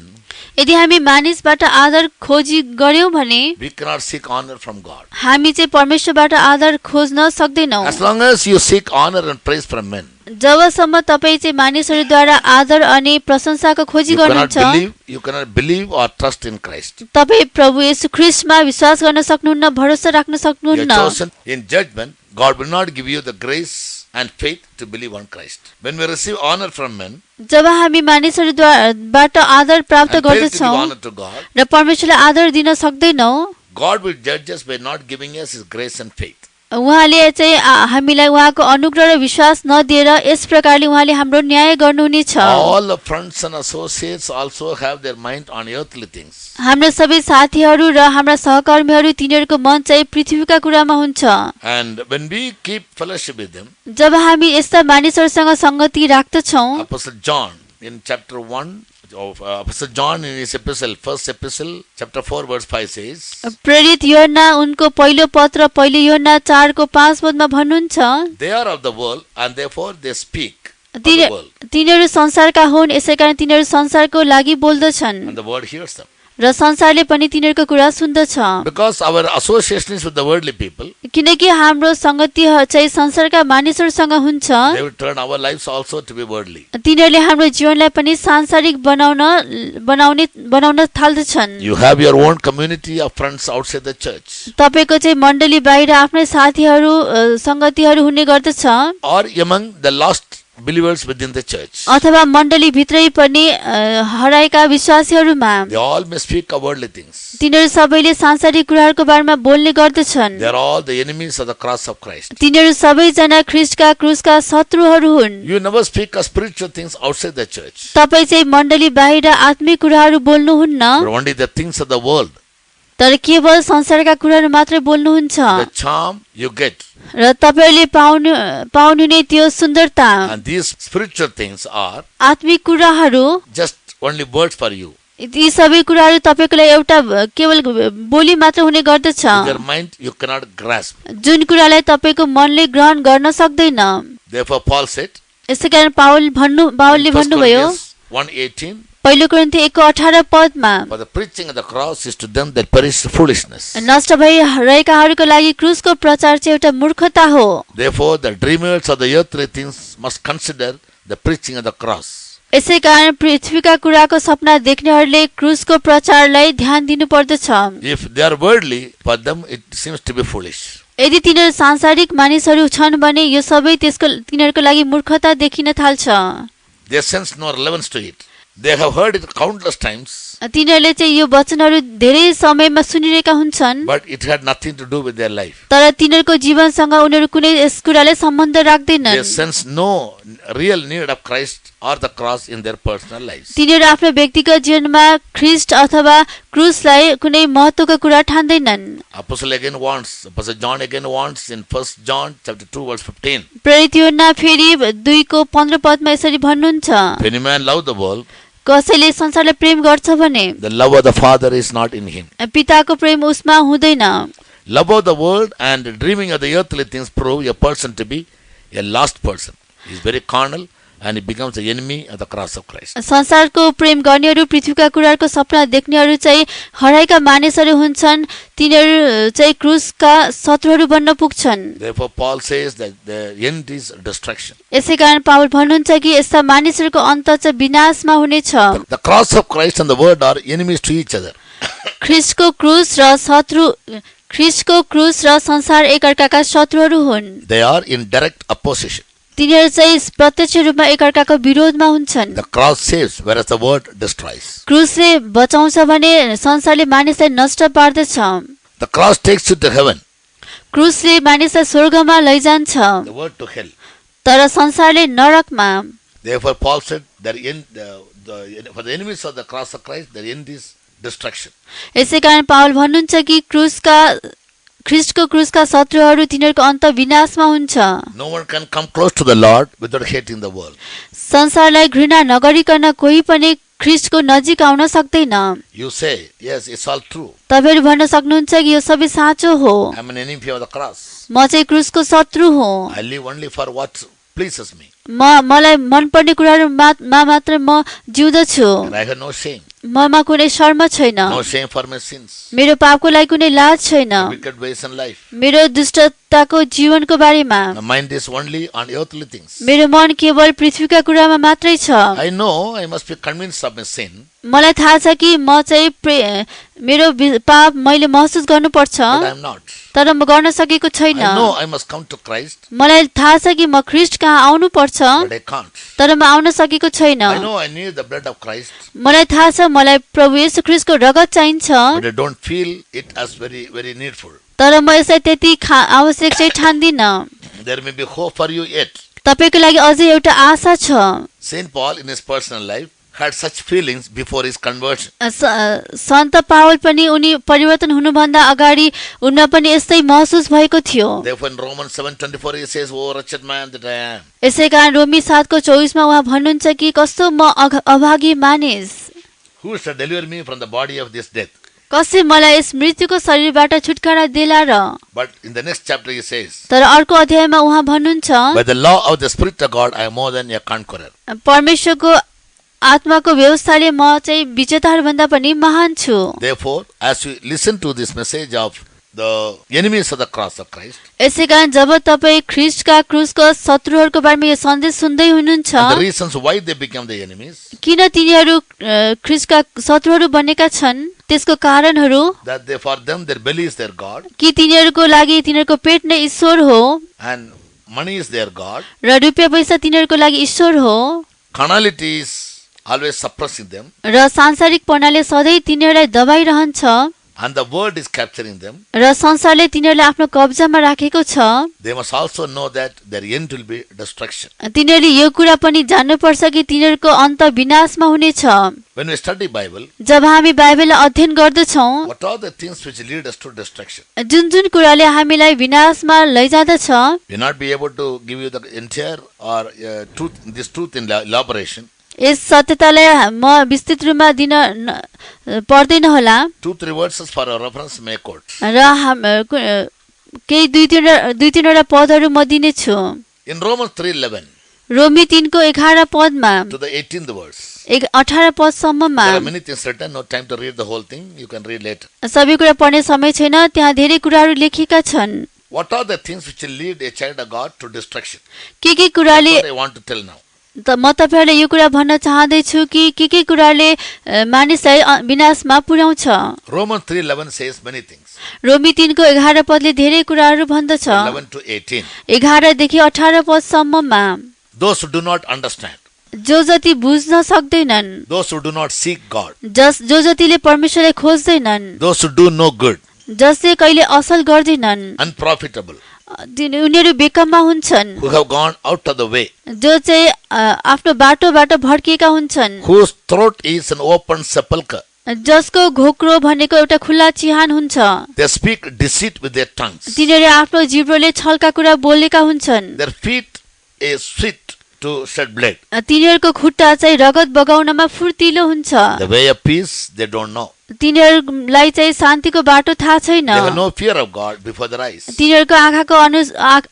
S2: यदि हामी मानिसबाट आदर खोजी गर्यौं भने
S1: we cannot seek honor from God.
S2: हामी चाहिँ परमेश्वरबाट आदर खोज्न सक्दैनौं.
S1: As long as you seek honor and praise from men,
S2: जबसम्म तपाई चाहिँ मानिसहरूद्वारा आदर अनि प्रशंसाको खोजी गर्नुहुन्छ
S1: you cannot believe or trust in Christ.
S2: तपाई प्रभु येशू ख्रीष्टमा विश्वास गर्न सक्नुहुन्न, भरोसा राख्न
S1: You are
S2: सक्नुहुन्न.
S1: chosen in judgment. God will not give you the grace and faith to believe on Christ. When we receive honor from men
S2: जब हामी मानिसहरूबाट आदर प्राप्त
S1: and fail to give
S2: गर्दछौं
S1: honor to God,
S2: र परमेश्वरलाई आदर दिन सक्दैनौं,
S1: God will judge us by not giving us His grace and faith.
S2: उहाँले चाहिँ हामीलाई उहाँको अनुग्रह र विश्वास नदिएर यस प्रकारले उहाँले हाम्रो न्याय गर्नुहुनेछ.
S1: All the friends and associates also have their mind on earthly things.
S2: हाम्रो सबै साथीहरू र हाम्रा सहकर्मीहरू तिनीहरूको मन चाहिँ पृथ्वीका कुरामा हुन्छ.
S1: And when we keep fellowship with them,
S2: जब हामी यस्ता मानिसहरूसँग संगति राख्दछौं,
S1: Apostle John in chapter 1 of Apostle John in his epistle, first epistle, chapter 4 verse 5 says,
S2: प्रेरित यूहन्ना उनको पहिलो पत्र पहिलो यूहन्ना 4:5 पदमा भन्नुहुन्छ,
S1: they are of the world and therefore they speak of the world
S2: तिनीहरू संसारका हुन् यसैकारण तिनीहरू संसारको लागि बोल्दछन्
S1: and the world hears them.
S2: र संसारले पनि तिनीहरूको कुरा सुन्दछ.
S1: Because our association is with the worldly people,
S2: किनकि हाम्रो संगति चाहिँ संसारका मानिसहरूसँग हुन्छ,
S1: they will turn our lives also to be worldly.
S2: तिनीहरूले हाम्रो जीवनलाई पनि सांसारिक बनाउन थाल्दछन्.
S1: You have your own community of friends outside the church,
S2: तपाईको चाहिँ मण्डली बाहिर आफ्नै साथीहरू संगतिहरू हुने गर्दछ,
S1: or among the lost believers within the church.
S2: अथवा मण्डली भित्रै पनि हराएका विश्वासीहरूमा.
S1: They all may speak of worldly things.
S2: तिनीहरू सबैले सांसारिक कुराहरूको बारेमा बोल्ने गर्दछन्.
S1: They are all the enemies of the cross of Christ.
S2: तिनीहरू सबैजना ख्रीष्टका क्रुसका शत्रुहरू हुन्.
S1: You never speak of spiritual things outside the church,
S2: तपाई चाहिँ मण्डली बाहिर आत्मिक कुराहरू बोल्नुहुन्न,
S1: but only the things of the world.
S2: तर केवल संसारका कुराहरू मात्रै बोल्नुहुन्छ
S1: The charm you get.
S2: र तपाईहरुले पाउनु नै त्यो सुन्दरता
S1: And these spiritual things are
S2: आत्मिक कुराहरू
S1: just only words for you.
S2: यी सबै कुराहरू तपाईको लागि एउटा केवल बोली मात्र हुने गर्दछ
S1: In your mind, you cannot grasp.
S2: जुन कुरालाई तपाईको मनले ग्रहण गर्न सक्दैन
S1: Therefore, Paul said,
S2: यसैकारण पावलले
S1: in 1
S2: भन्नुभयो
S1: Corinthians 1:18,
S2: पहिलो कोरिन्थी 1:18 पदमा
S1: for the preaching of the cross is to them that perish foolishness.
S2: नष्ट भइरहेकाहरूको लागि क्रुसको प्रचार चाहिँ एउटा मूर्खता हो
S1: Therefore, the dreamers of the earthly things must consider the preaching of the cross.
S2: यसैकारण पृथ्वीका कुराको सपना देख्नेहरूले क्रुसको प्रचारलाई ध्यान दिनु पर्दछ
S1: If they are worldly, for them it seems to be foolish.
S2: यदि तिनीहरू सांसारिक मानिसहरू छन् भने यो सबै तिनीहरूको लागि मूर्खता देखिन थाल्छ
S1: They sense no relevance to it. They have heard it countless times,
S2: तिनीहरूले चाहिँ यो वचनहरू धेरै समयमा सुनिरहेका हुन्छन्
S1: but it had nothing to do with their life.
S2: तर तिनीहरूको जीवनसँग उनीहरू कुनै यस कुराले सम्बन्ध
S1: They
S2: राख्दैनन्
S1: sense no real need of Christ or the cross in their personal lives.
S2: तिनीहरू आफ्नो व्यक्तिगत जीवनमा ख्रिस्ट अथवा क्रुसलाई कुनै महत्त्वको कुरा ठान्दैनन्
S1: Apostle John again wants in 1 John chapter 2 verse 15.
S2: प्रेरित यूहन्ना फेरि 2:15 पदमा यसरी भन्नुहुन्छ
S1: If any man love the world,
S2: कसैले संसारलाई प्रेम गर्छ भने
S1: the love of the Father is not in him.
S2: पिताको प्रेम उसमा हुँदैन
S1: Love of the world and dreaming of the earthly things prove a person to be a lost person. He is very carnal and he becomes the enemy of the cross of Christ.
S2: संसारको प्रेम गर्नेहरू पृथ्वीका कुराहरूको सपना देख्नेहरू चाहिँ हराएका मानिसहरू हुन्छन् तिनीहरू चाहिँ क्रुसका शत्रुहरू बन्न पुग्छन्
S1: Therefore Paul says that the end is destruction.
S2: यसैकारण पावल भन्नुहुन्छ कि यस्ता मानिसहरूको अन्त चाहिँ विनाशमा हुनेछ
S1: The cross of Christ and the word are enemies to each other.
S2: ख्रिस्टको क्रुस र संसार एकअर्काका शत्रुहरू हुन्
S1: They are in direct opposition.
S2: तिनीहरू चाहिँ प्रत्यक्ष रूपमा एकअर्काको विरोधमा हुन्छन्
S1: The cross saves whereas the word destroys.
S2: क्रुसले बचाउँछ भने संसारले मानिसलाई नष्ट पार्दछ
S1: The cross takes you to heaven,
S2: क्रुसले मानिसलाई स्वर्गमा लैजान्छ
S1: the word to hell.
S2: तर संसारले नरकमा
S1: Therefore Paul said that for the enemies of the cross of Christ, their end is destruction.
S2: यसैकारण Paul भन्नुहुन्छ कि ख्रिस्टको क्रुसका शत्रुहरू तिनीहरूको अन्त विनाशमा हुन्छ
S1: No one can come close to the Lord without hating the world.
S2: संसारलाई घृणा नगरिकन कोही पनि ख्रिस्टको नजिक आउन सक्दैन
S1: You say, yes, it's all true.
S2: तपाईहरु भन्न सक्नुहुन्छ कि यो सबै साँचो हो
S1: I'm an enemy of the cross.
S2: म चाहिँ क्रुसको शत्रु हुँ
S1: I live only for what pleases me.
S2: मलाई मनपर्ने कुराहरूमा मात्र म जिउँदछु
S1: And I have no shame.
S2: ममा कुनै शर्म छैन
S1: No shame for my sins.
S2: मेरो पापको लागि कुनै लाज छैन
S1: Wicked ways in life.
S2: मेरो दुष्टताको जीवनको बारेमा
S1: My mind is only on earthly things.
S2: मेरो मन केवल पृथ्वीका कुरामा मात्रै छ
S1: I know I must be convinced of my sin,
S2: मलाई थाहा छ कि म चाहिँ मेरो पाप मैले महसुस गर्नुपर्छ
S1: but I am not.
S2: तर म गर्न सकेको छैन
S1: I know I must come to Christ,
S2: मलाई थाहा छ कि म ख्रिस्ट कहाँ आउनु पर्छ
S1: but I can't.
S2: तर म आउन सकेको छैन
S1: I know I need the blood of Christ,
S2: मलाई थाहा छ मलाई प्रभु येशू ख्रिस्टको रगत चाहिन्छ
S1: but I don't feel it as very, very needful.
S2: तर म यसलाई त्यति आवश्यक चाहिँ ठान्दिन
S1: There may be hope for you yet.
S2: तपाईको लागि अझै एउटा आशा छ
S1: Saint Paul in his personal life had such feelings before his conversion.
S2: Saint Paul पनि उनी परिवर्तन हुनुभन्दा अगाडि उनमा पनि यस्तै महसुस भएको थियो
S1: Therefore in Romans 7:24 he says, "Oh wretched man that I am."
S2: यसैकारण रोमी 7:24 मा उहाँ भन्नुहुन्छ कि कस्तो म अभागी मानिस
S1: Who shall deliver me from the body of this death?
S2: कसै मलाई यस मृत्युको शरीरबाट छुटकारा देला र
S1: But in the next chapter he says,
S2: तर अर्को अध्यायमा उहाँ भन्नुहुन्छ
S1: "By the law of the Spirit of God I am more than a conqueror."
S2: परमेश्वरको आत्माको व्यवस्थाले म चाहिँ विजेताहरू भन्दा पनि महान छु
S1: Therefore, as you listen to this message of the enemies of the cross of Christ,
S2: यसैकारण जब तपाईँ ख्रिस्टका क्रुसको शत्रुहरूको बारेमा यो सन्देश सुन्दै हुनुहुन्छ
S1: and the reasons why they become the enemies,
S2: किन तिनीहरू ख्रिस्टका शत्रुहरू बनेका छन् त्यसको कारणहरू
S1: that for them their belly is their God
S2: कि तिनीहरूको लागि तिनीहरूको पेट नै ईश्वर हो
S1: and money is their God.
S2: र रुपियाँ पैसा तिनीहरूको लागि ईश्वर हो
S1: Carnality is always suppressing them.
S2: र सांसारिक प्रणाली सधैँ तिनीहरूलाई दबाइरहन्छ
S1: and the world is capturing them,
S2: र संसारले तिनीहरूलाई आफ्नो कब्जामा राखेको छ,
S1: they must also know that their end will be destruction.
S2: तिनीहरूले यो कुरा पनि जान्नुपर्छ कि तिनीहरूको अन्त विनाशमा हुनेछ।
S1: When we study Bible,
S2: जब हामी बाइबललाई अध्ययन गर्दछौँ,
S1: what are the things which lead us to destruction?
S2: जुन जुन कुराले हामीलाई विनाशमा लैजाँदछ,
S1: We not be able to give you the entire or this truth in elaboration.
S2: यस सत्यतालाई म विस्तृत रूपमा दिन पर्दैन होला
S1: 2-3 verses for our reference may quote.
S2: र केही दुई तीनवटा पदहरू म दिनेछु।
S1: In Romans 3:11
S2: रोमी 3को 11 पदमा
S1: to the 18th verse,
S2: 18 पदसम्ममा
S1: there are many things written. No time to read the whole thing. You can read later.
S2: सबै कुरा पढ्ने समय छैन, त्यहाँ धेरै कुराहरू लेखेका छन्।
S1: What are the things which will lead a child of God to destruction?
S2: के कुराले
S1: That's what I want to tell now.
S2: म तपाईहरुलाई यो कुरा भन्न चाहदैछु कि के कुराले मानिसलाई विनाशमा पुर्याउँछ।
S1: Romans 3:11 says many things.
S2: रोमी 3को 11 पदले धेरै कुराहरू भन्दछ।
S1: 11 to 18.
S2: 11 देखि 18 पदसम्ममा
S1: Those who do not understand,
S2: जो जति बुझ्न सक्दैनन्,
S1: those who do not seek God,
S2: जो जतिले परमेश्वरलाई खोज्दैनन्,
S1: those who do no good,
S2: जसले कहिले असल गर्दैनन्,
S1: unprofitable,
S2: उनीहरू बेकाममा हुन्छन्,
S1: who have gone out of the way,
S2: जो चाहिँ आफ्नो बाटोबाट भड्किएका हुन्छन्,
S1: whose throat is an open sepulchre.
S2: जसको घोक्रो भनेको एउटा खुल्ला चिहान हुन्छ।
S1: They speak deceit with their tongues.
S2: तिनीहरूले आफ्नो जिब्रोले छलका कुरा बोलेका हुन्छन्।
S1: Their feet is swift to shed blood.
S2: तिनीहरूको खुट्टा चाहिँ रगत बगाउनमा फुर्तिलो हुन्छ।
S1: The way of peace they don't know.
S2: तिनीहरूलाई चाहिँ शान्तिको बाटो थाहा छैन।
S1: They have no fear of God before their eyes.
S2: तिनीहरूको आँखाको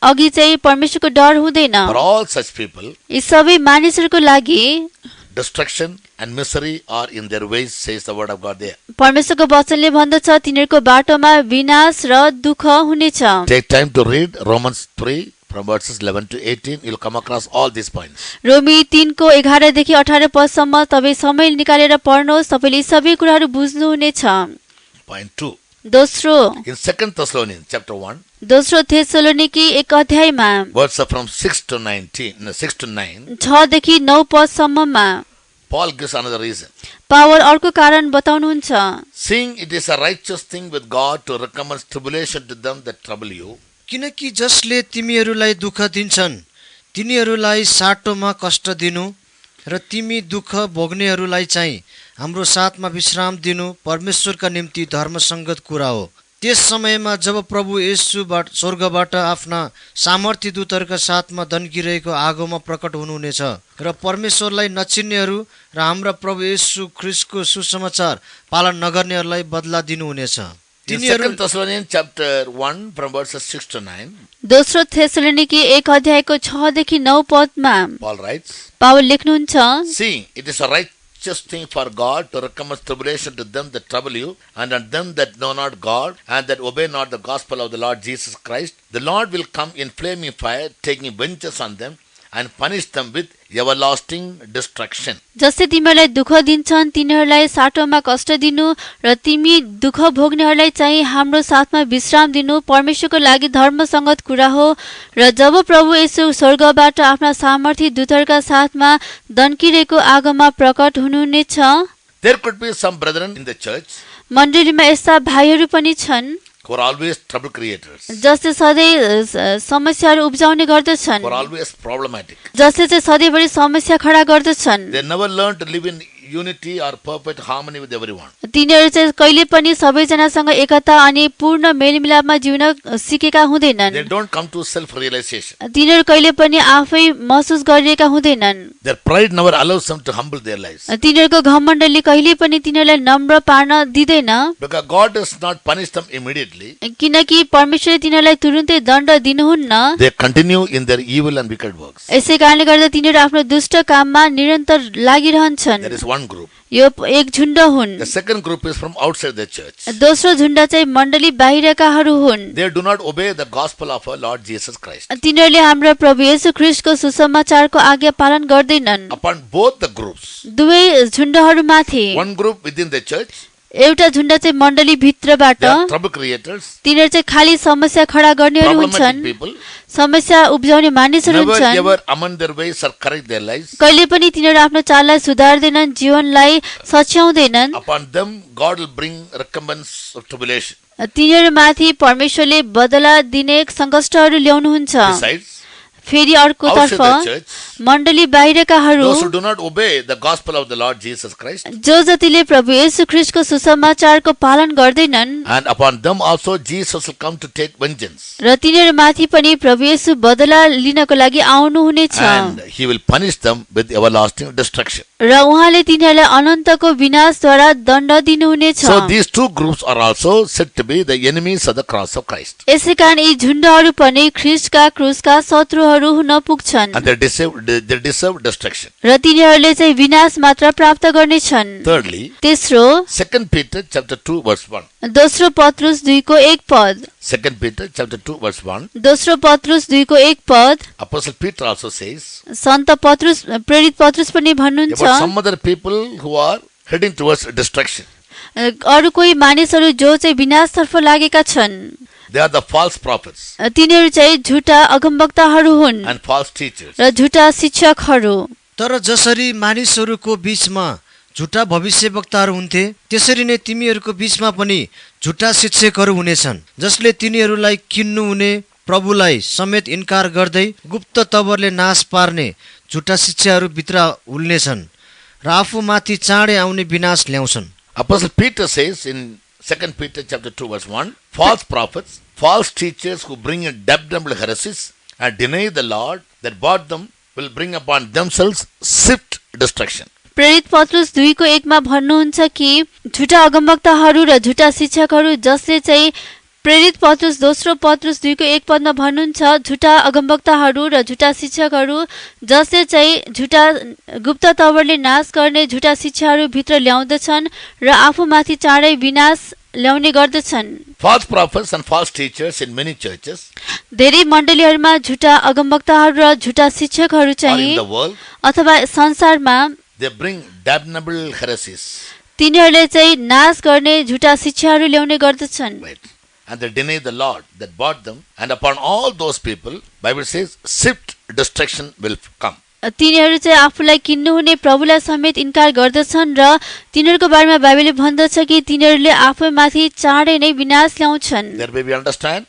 S2: अघि चाहिँ परमेश्वरको डर हुँदैन।
S1: For all such people,
S2: यी सबै मानिसहरूको लागि
S1: destruction and misery are in their ways, says the word of God there.
S2: परमेश्वरको वचनले भन्दछ तिनीहरूको बाटोमा विनाश र दुःख हुनेछ।
S1: Take time to read Romans 3 from verses 11 to 18. You'll come across all these points.
S2: रोमी 3को 11 देखि 18 पदसम्म तपाईँ समय निकालेर पढ्नुहोस्, तपाईले सबै कुराहरू बुझ्नुहुनेछ।
S1: Point 2.
S2: दोस्रो
S1: In 2 Thessalonians chapter 1,
S2: दोस्रो थेसलोनिकी 1 अध्यायमा
S1: verses from 6 to 9,
S2: 6 देखि 9 पदसम्ममा
S1: Paul gives another reason.
S2: Power अर्को कारण बताउनुहुन्छ।
S1: Seeing it is a righteous thing with God to recommend tribulation to them that trouble you,
S3: किनकि जसले तिमीहरूलाई दुःख दिन्छन् तिनीहरूलाई साटोमा कष्ट दिनु र तिमी दुःख भोग्नेहरूलाई चाहिँ हाम्रो साथमा विश्राम दिनु परमेश्वरका निम्ति धर्मसङ्गत कुरा हो। त्यस समयमा जब प्रभु येशूबाट स्वर्गबाट आफ्ना सामर्थ्य दूतहरूका साथमा दन्किरहेको आगोमा प्रकट हुनुहुनेछ र परमेश्वरलाई नचिन्नेहरू र हाम्रा प्रभु येशू ख्रीष्टको सुसमाचार पालन नगर्नेहरूलाई बदला दिनुहुनेछ।
S1: in 2 Thessalonians chapter 1 from verses 6 to 9,
S2: दोस्रो थेसलोनिकी 1 अध्यायको 6 देखि 9 पदमा
S1: Paul writes,
S2: पावल लेख्नुहुन्छ,
S1: Seeing it is a righteous thing for God to recommend tribulation to them that trouble you, and on them that know not God, and that obey not the gospel of the Lord Jesus Christ, the Lord will come in flaming fire, taking vengeance on them, and punish them with everlasting destruction.
S2: जसले तिमीहरूलाई दुःख दिन्छन् तिनीहरूलाई साटोमा कष्ट दिनु र तिमी दुःख भोग्नेहरूलाई चाहिँ हाम्रो साथमा विश्राम दिनु परमेश्वरको लागि धर्मसङ्गत कुरा हो। र जब प्रभु येशू स्वर्गबाट आफ्ना सामर्थ्य दूतहरूका साथमा दन्किरहेको आगोमा प्रकट हुनुहुनेछ।
S1: There could be some brethren in the church
S2: मण्डलीमा यस्ता भाइहरू पनि छन्
S1: who are always trouble creators,
S2: जसले सधैँ समस्याहरू उब्जाउने गर्दछन्,
S1: who are always problematic.
S2: जसले चाहिँ सधैँभरि समस्या खडा गर्दछन्।
S1: They never learn to live in unity or perfect harmony with everyone.
S2: तिनीहरू चाहिँ कहिले पनि सबैजनासँग एकता अनि पूर्ण मेलमिलापमा जिउन सिकेका हुँदैनन्।
S1: They don't come to self-realization.
S2: तिनीहरू कहिले पनि आफै महसुस गरिएका हुँदैनन्।
S1: Their pride never allows them to humble their lives.
S2: तिनीहरूको घमण्डले कहिले पनि तिनीहरूलाई नम्र पार्न दिँदैन,
S1: Because God does not punish them immediately.
S2: किनकि परमेश्वरले तिनीहरूलाई तुरुन्तै दण्ड दिनुहुन्न।
S1: They continue in their evil and wicked works.
S2: यसै कारणले गर्दा तिनीहरू आफ्नो दुष्ट काममा निरन्तर लागिरहन्छन्।
S1: That is one group.
S2: यो एक झुण्ड हुन्।
S1: The second group is from outside the church.
S2: दोस्रो झुण्ड चाहिँ मण्डली बाहिरकाहरू हुन्।
S1: They do not obey the gospel of our Lord Jesus Christ.
S2: तिनीहरूले हाम्रो प्रभु येशू ख्रीष्टको सुसमाचारको आज्ञा पालन गर्दैनन्।
S1: Upon both the groups,
S2: दुवै झुण्डहरूमाथि
S1: one group within the church,
S2: एउटा झुण्ड चाहिँ मण्डली भित्रबाट
S1: They are trouble creators,
S2: तिनीहरू चाहिँ खाली समस्या खडा गर्नेहरू
S1: problematic
S2: हुन्छन्,
S1: people.
S2: समस्या उब्जाउने मानिसहरू
S1: Never
S2: हुन्छन्।
S1: ever amend their ways or correct their lives.
S2: कहिले पनि तिनीहरू आफ्नो चाललाई सुधार्दैनन्, जीवनलाई सच्याउँदैनन्।
S1: Upon them, God will bring recompense of tribulation.
S2: तिनीहरूमाथि परमेश्वरले बदला दिने सङ्कष्टहरू ल्याउनुहुन्छ।
S1: Besides,
S2: फेरि अर्कोतर्फ
S1: outside the church,
S2: मण्डली बाहिरकाहरू
S1: those who do not obey the gospel of the Lord Jesus Christ,
S2: जो जतिले प्रभु येशू ख्रीष्टको सुसमाचारको पालन गर्दैनन्,
S1: and upon them also Jesus will come to take vengeance.
S2: र तिनीहरूमाथि पनि प्रभु येशू बदला लिनको लागि आउनुहुनेछ,
S1: And he will punish them with everlasting destruction.
S2: र उहाँले तिनीहरूलाई अनन्तको विनाशद्वारा दण्ड दिनुहुनेछ।
S1: So these two groups are also said to be the enemies of the cross of Christ.
S2: यसै कारण यी झुण्डहरू पनि ख्रीष्टका क्रुसका शत्रुहरू हुन पुग्छन्,
S1: And they deserve destruction.
S2: र तिनीहरूले चाहिँ विनाश मात्र प्राप्त गर्नेछन्।
S1: Thirdly,
S2: तेस्रो
S1: 2 Peter chapter 2 verse 1.
S2: दोस्रो पत्रुस 2 को 1 पद,
S1: 2 Peter chapter 2 verse 1.
S2: दोस्रो पत्रुस 2 को 1 पद,
S1: Apostle Peter also says
S2: सन्त पत्रुस प्रेरित पत्रुस पनि भन्नुहुन्छ,
S1: about some other people who are heading towards destruction.
S2: अरू कोही मानिसहरू जो चाहिँ विनाशतर्फ लागेका छन्,
S1: They are the false prophets
S2: तिनीहरू चाहिँ झुटा अगमवक्ताहरू हुन्
S1: and false teachers.
S2: र झुटा शिक्षकहरू।
S3: तर जसरी मानिसहरूको बीचमा झुटा भविष्यवक्ताहरू हुन्थे, त्यसरी नै तिमीहरूको बीचमा पनि झुटा शिक्षकहरू हुनेछन्, जसले तिनीहरूलाई किन्नु हुने प्रभुलाई समेत इन्कार गर्दै गुप्त तवरले नाश पार्ने झुटा शिक्षाहरू भित्र उल्नेछन् र आफूमाथि चाँडै आउने विनाश ल्याउँछन्।
S1: Apostle Peter says in 2 Peter chapter 2 verse 1, false prophets, false teachers who bring in damnable heresies and deny the Lord that bought them will bring upon themselves swift destruction.
S2: प्रेरित पत्रुस 2 को 1 मा भन्नुहुन्छ कि झुटा अगमवक्ताहरू र झुटा शिक्षकहरू जसले चाहिँ प्रेरित पत्रुस दोस्रो पत्रुस 2 को 1 पदमा भन्नुहुन्छ, झुटा अगमवक्ताहरू र झुटा शिक्षकहरू जसले चाहिँ झुटा गुप्त तवरले नाश गर्ने झुटा शिक्षाहरू भित्र ल्याउँदछन् र आफूमाथि चाँडै विनाश ल्याउने गर्दछन्।
S1: False prophets and false teachers in many churches
S2: धेरै मण्डलीहरूमा झुटा अगमवक्ताहरू र झुटा शिक्षकहरू
S1: or
S2: चाहिँ
S1: in the world,
S2: अथवा संसारमा
S1: they bring damnable heresies,
S2: तिनीहरूले चाहिँ नाश गर्ने झुटा शिक्षाहरू ल्याउने गर्दछन्,
S1: right? And they deny the Lord that bought them, and upon all those people, Bible says, swift destruction will come.
S2: तिनीहरू चाहिँ आफूलाई किन्नुहुने प्रभुलाई समेत इन्कार गर्दछन् र तिनीहरूको बारेमा बाइबलले भन्दछ कि तिनीहरूले आफैमाथि चाँडै नै विनाश ल्याउँछन्।
S1: There may we understand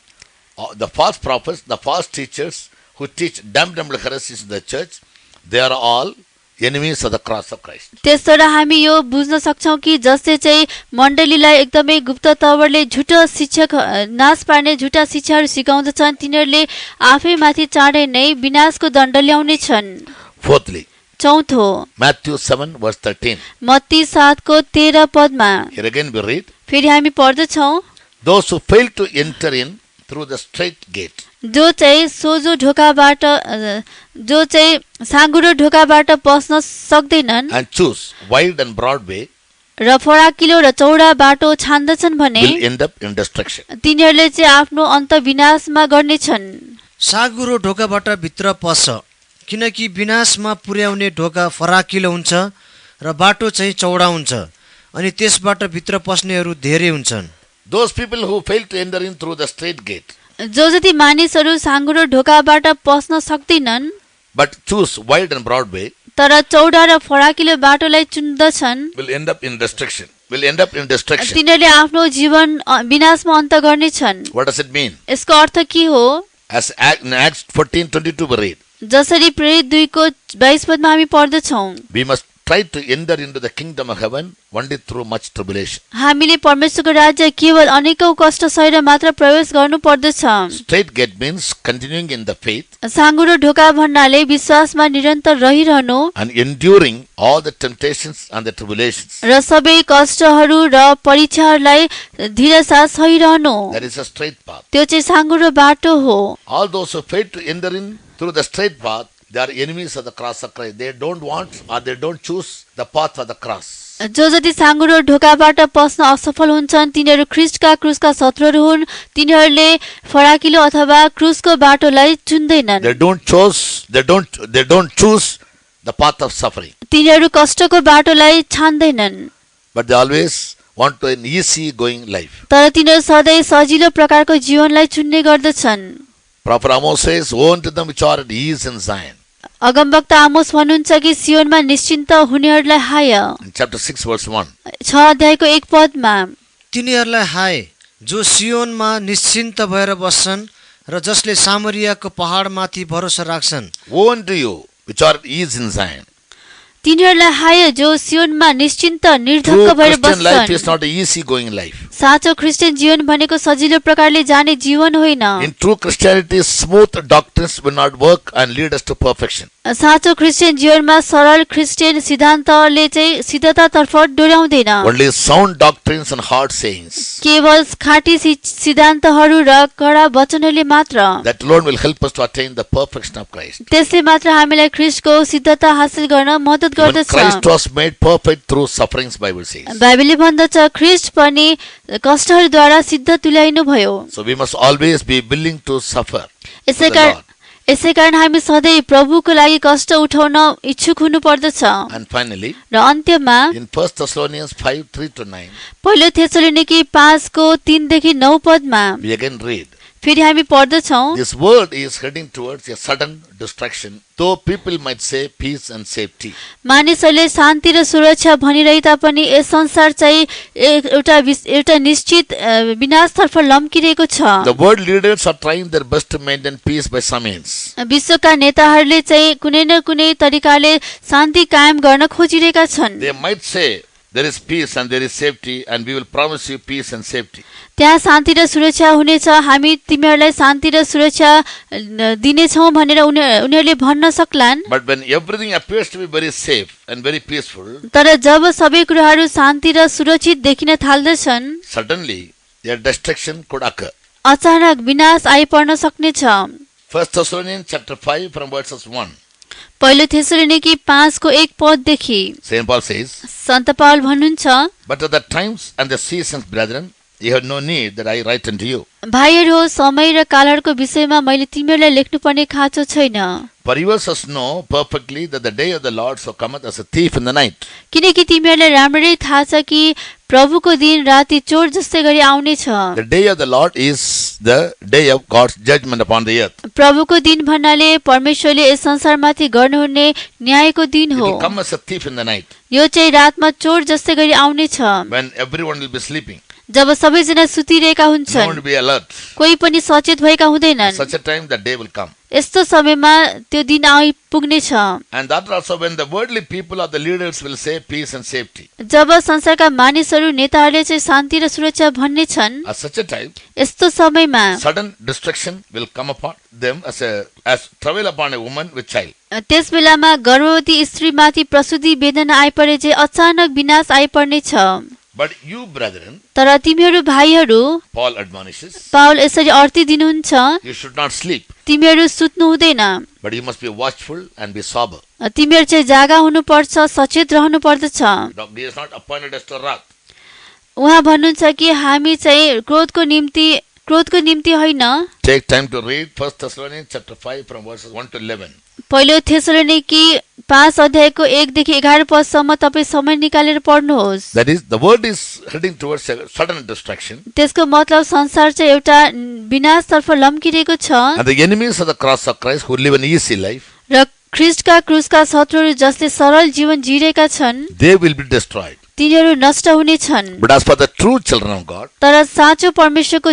S1: the false prophets, the false teachers who teach damnable heresies in the church, they are all enemies of the cross of Christ.
S2: त्यसबाट हामी यो बुझ्न सक्छौं कि जसले चाहिँ मण्डलीलाई एकदमै गुप्त तवरले झुटो शिक्षक नाश पार्ने झुटा शिक्षाहरू सिकाउँदछन्, तिनीहरूले आफैमाथि चाँडै नै विनाशको दण्ड ल्याउने छन्।
S1: Fourthly,
S2: चौथो
S1: Matthew 7 verse 13.
S2: मत्ती 7 को 13 पदमा
S1: Here again we read,
S2: फेरि हामी पढ्दछौं,
S1: those who fail to enter in through the straight gate.
S2: जो चाहिँ सोझो ढोकाबाट जो चाहिँ साँघुरो ढोकाबाट पस्न सक्दैनन्
S1: And choose wide and broad way
S2: र फराकिलो र चौडा बाटो छान्दछन् भने
S1: will end up in destruction.
S2: तिनीहरूले चाहिँ आफ्नो अन्त विनाशमा गर्नेछन्।
S3: साँघुरो ढोकाबाट भित्र पस, किनकि विनाशमा पुर्याउने ढोका फराकिलो हुन्छ र बाटो चाहिँ चौडा हुन्छ, अनि त्यसबाट भित्र पस्नेहरू धेरै हुन्छन्।
S1: Those people who fail to enter in through the straight gate,
S2: जो जति मानिसहरू साँघुरो ढोकाबाट पस्न सक्दैनन्
S1: but choose wide and broad way,
S2: तर चौडा र फराकिलो बाटोलाई चुन्दछन्,
S1: will end up in destruction. Will end up in destruction.
S2: तिनीहरूले आफ्नो जीवन विनाशमा अन्त गर्नेछन्।
S1: What does it mean?
S2: यसको अर्थ के हो?
S1: As in Acts 14:22 we read,
S2: जसरी प्रेरित 2 को 22 पदमा हामी पढ्दछौं,
S1: we must try to enter into the kingdom of heaven only through much tribulation.
S2: हामीले परमेश्वरको राज्य केवल अनेकौं कष्ट सहेर मात्र प्रवेश गर्नु पर्दछ।
S1: Straight gate means continuing in the faith
S2: साँघुरो ढोका भन्नाले विश्वासमा निरन्तर रहिरहनु
S1: and enduring all the temptations and the tribulations.
S2: र सबै कष्टहरू र परीक्षाहरूलाई धीरसाथ सहिरहनु,
S1: That is a straight path.
S2: त्यो चाहिँ साँघुरो बाटो हो।
S1: All those who fail to enter in through the straight path, they are enemies of the cross of Christ. They don't want or they don't choose the path of the cross.
S2: जो जति साँघुरो ढोकाबाट पस्न असफल हुन्छन् तिनीहरू ख्रीष्टका क्रुसका शत्रुहरू हुन्। तिनीहरूले फराकिलो अथवा क्रुसको बाटोलाई चुन्दैनन्।
S1: They don't choose the path of suffering,
S2: तिनीहरू कष्टको बाटोलाई छान्दैनन्,
S1: but they always want to an easy going life.
S2: तर तिनीहरू सधैँ सजिलो प्रकारको जीवनलाई चुन्ने गर्दछन्।
S1: Prophet Amos says, "Woe unto them which are at ease in Zion."
S2: अगमवक्ता आमोस भन्नुहुन्छ कि सियोनमा निश्चिन्त हुनेहरूलाई हाय।
S1: In chapter 6 verse 1.
S2: 6 अध्यायको 1 पदमा
S3: तिनीहरूलाई हाय जो सियोनमा निश्चिन्त भएर बस्छन् र जसले सामरियाको पहाडमाथि भरोसा राख्छन्।
S1: Woe unto you which are at ease in Zion.
S2: तिनीहरूलाई हाय जो सियोनमा निश्चिन्त
S1: True
S2: निर्धक्क भएर
S1: Christian life is
S2: बस्छन्।
S1: not an easy going life.
S2: साँचो क्रिस्चियन जीवन भनेको सजिलो प्रकारले जाने जीवन होइन।
S1: In true Christianity, smooth doctrines will not work and lead us to perfection.
S2: साँचो क्रिस्चियन जीवनमा सरल क्रिस्चियन सिद्धान्तले चाहिँ सिद्धतातर्फ डोर्याउँदैन।
S1: Only sound doctrines and hard sayings.
S2: केवल खाँटी सिद्धान्तहरू र कडा वचनहरूले मात्र।
S1: That alone will help us to attain the perfection of Christ.
S2: त्यसले मात्र हामीलाई ख्रीष्टको सिद्धता हासिल गर्न मद्दत
S1: Even
S2: गर्दछ।
S1: Christ was made perfect through sufferings, Bible says.
S2: बाइबलले भन्दछ ख्रीष्ट पनि कष्टहरूद्वारा सिद्ध तुल्याइनु भयो।
S1: So we must always be willing to suffer.
S2: यसै कारण हामी सधैँ प्रभुको लागि कष्ट उठाउन इच्छुक हुनु पर्दछ।
S1: And finally,
S2: र अन्त्यमा
S1: in 1 Thessalonians 5:3-9,
S2: पहिलो थेसलोनिकी 5को 3 देखि 9 पदमा
S1: we again read.
S2: फेरि हामी पढ्दछौँ।
S1: This world is heading towards a sudden destruction, though people might say peace and safety.
S2: मानिसहरूले शान्ति र सुरक्षा भनिरहे तापनि यस संसार चाहिँ एउटा निश्चित विनाशतर्फ लम्किरहेको छ।
S1: The world leaders are trying their best to maintain peace by some means.
S2: विश्वका नेताहरूले चाहिँ कुनै न कुनै तरिकाले शान्ति कायम गर्न खोजिरहेका छन्।
S1: They might say there is peace and there is safety and we will promise you peace and safety.
S2: त्यहाँ शान्ति र सुरक्षा हुनेछ, हामी तिमीहरूलाई शान्ति र सुरक्षा दिनेछौँ भनेर उनीहरूले भन्न सक्लान्।
S1: But when everything appears to be very safe and very peaceful,
S2: तर जब सबै कुराहरू शान्ति र सुरक्षित देखिन थाल्दछन्,
S1: suddenly their destruction could occur.
S2: अचानक विनाश आइपर्न सक्नेछ।
S1: 1 Thessalonians chapter 5 from verses 1.
S2: पहिलो थेसलोनिकी 5को 1 पददेखि
S1: Saint Paul says,
S2: सन्त पावल भन्नुहुन्छ,
S1: "But at the times and the seasons, brethren, you have no need that I write unto you.
S2: भाइहरू हो, समय र कालहरूको विषयमा मैले तिमीहरूलाई लेख्नुपर्ने खाँचो छैन।
S1: For you yourselves know perfectly that the day of the Lord so cometh as a thief in the night.
S2: किनकि तिमीहरूलाई राम्ररी थाहा छ कि प्रभुको दिन राति चोर जस्तै गरी आउनेछ।
S1: The day of the Lord is the day of God's judgment upon the earth.
S2: प्रभुको दिन भन्नाले परमेश्वरले यस संसारमाथि गर्नुहुने न्यायको दिन
S1: It
S2: हो।
S1: will come as a thief in the night,
S2: यो चाहिँ रातमा चोर जस्तै गरी आउनेछ,
S1: when everyone will be sleeping.
S2: जब सबैजना सुतिरहेका
S1: No one
S2: हुन्छन्,
S1: will be alert.
S2: कोही पनि सचेत भएका हुँदैनन्।
S1: Such a time that day will come.
S2: यस्तो समयमा त्यो दिन आइपुग्नेछ।
S1: And that also when the worldly people or the leaders will say peace and safety.
S2: जब संसारका मानिसहरू नेताहरूले चाहिँ शान्ति र सुरक्षा भन्ने छन्,
S1: At such a time,
S2: यस्तो समयमा
S1: sudden destruction will come upon them as travail upon a woman with child.
S2: त्यस बेलामा गर्भवती स्त्रीमाथि प्रसुति वेदना आइपरे चाहिँ अचानक विनाश आइपर्नेछ।
S1: But you, brethren,
S2: तर तिमीहरू भाइहरू,
S1: Paul admonishes,
S2: पावल यसरी अर्ती दिनुहुन्छ,
S1: you should not sleep,
S2: तिमीहरू सुत्नु हुँदैन,
S1: but you must be watchful and be sober.
S2: तिमीहरू चाहिँ जागा हुनुपर्छ, सचेत रहनु पर्दछ।
S1: He is not appointed us to wrath.
S2: उहाँ भन्नुहुन्छ कि हामी चाहिँ क्रोधको निम्ति होइन।
S1: Take time to read 1 Thessalonians chapter 5 from verses 1 to 11.
S2: पहिलो थेसलोनिकी 5 अध्यायको 1 देखि 11 पदसम्म तपाईँ समय निकालेर पढ्नुहोस्।
S1: That is, the world is heading towards a sudden destruction,
S2: त्यसको मतलब संसार चाहिँ एउटा विनाशतर्फ लम्किरहेको छ
S1: and the enemies of the cross of Christ who live an easy life,
S2: र ख्रीष्टका क्रुसका शत्रुहरू जसले सरल जीवन जिरहेका छन्,
S1: they will be destroyed.
S2: तिनीहरू नष्ट हुनेछन्।
S1: But as for the true children of God,
S2: तर साँचो परमेश्वरको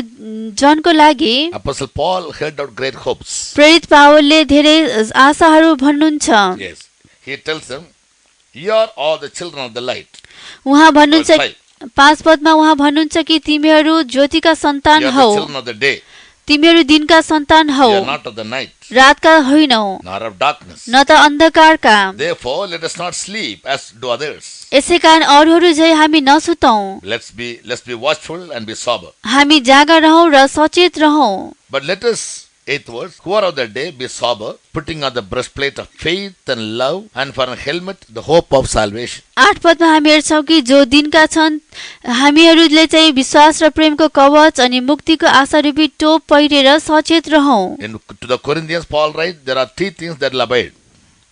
S2: जनको लागि
S1: Apostle Paul held out great hopes.
S2: प्रेरित पावलले धेरै आशाहरू भन्नुहुन्छ।
S1: Yes, he tells them, "You are all the children of the light."
S2: उहाँ भन्नुहुन्छ,
S1: Verse 5.
S2: 5 पदमा उहाँ भन्नुहुन्छ कि तिमीहरू ज्योतिका सन्तान
S1: You are
S2: हौ,
S1: the children of the day.
S2: तिमीहरू दिनका सन्तान हौ,
S1: You are not of the night,
S2: रातका होइनौ,
S1: nor of darkness.
S2: न त अन्धकारका।
S1: Therefore, let us not sleep as do others.
S2: यसै कारण अरूहरू झै हामी नसुतौं,
S1: Let's be watchful and be sober.
S2: हामी जागा रहौं र सचेत रहौं।
S1: But let us, 8th verse, who are of the day, be sober, putting on the breastplate of faith and love, and for a helmet the hope of salvation.
S2: 8 पदमा हामी हेर्छौं कि जो दिनका छन्, हामीहरूले चाहिँ विश्वास र प्रेमको कवच अनि मुक्तिको आशारूपी टोप पहिरेर सचेत रहौं।
S1: To the Corinthians, Paul writes, there are 3 things that will abide.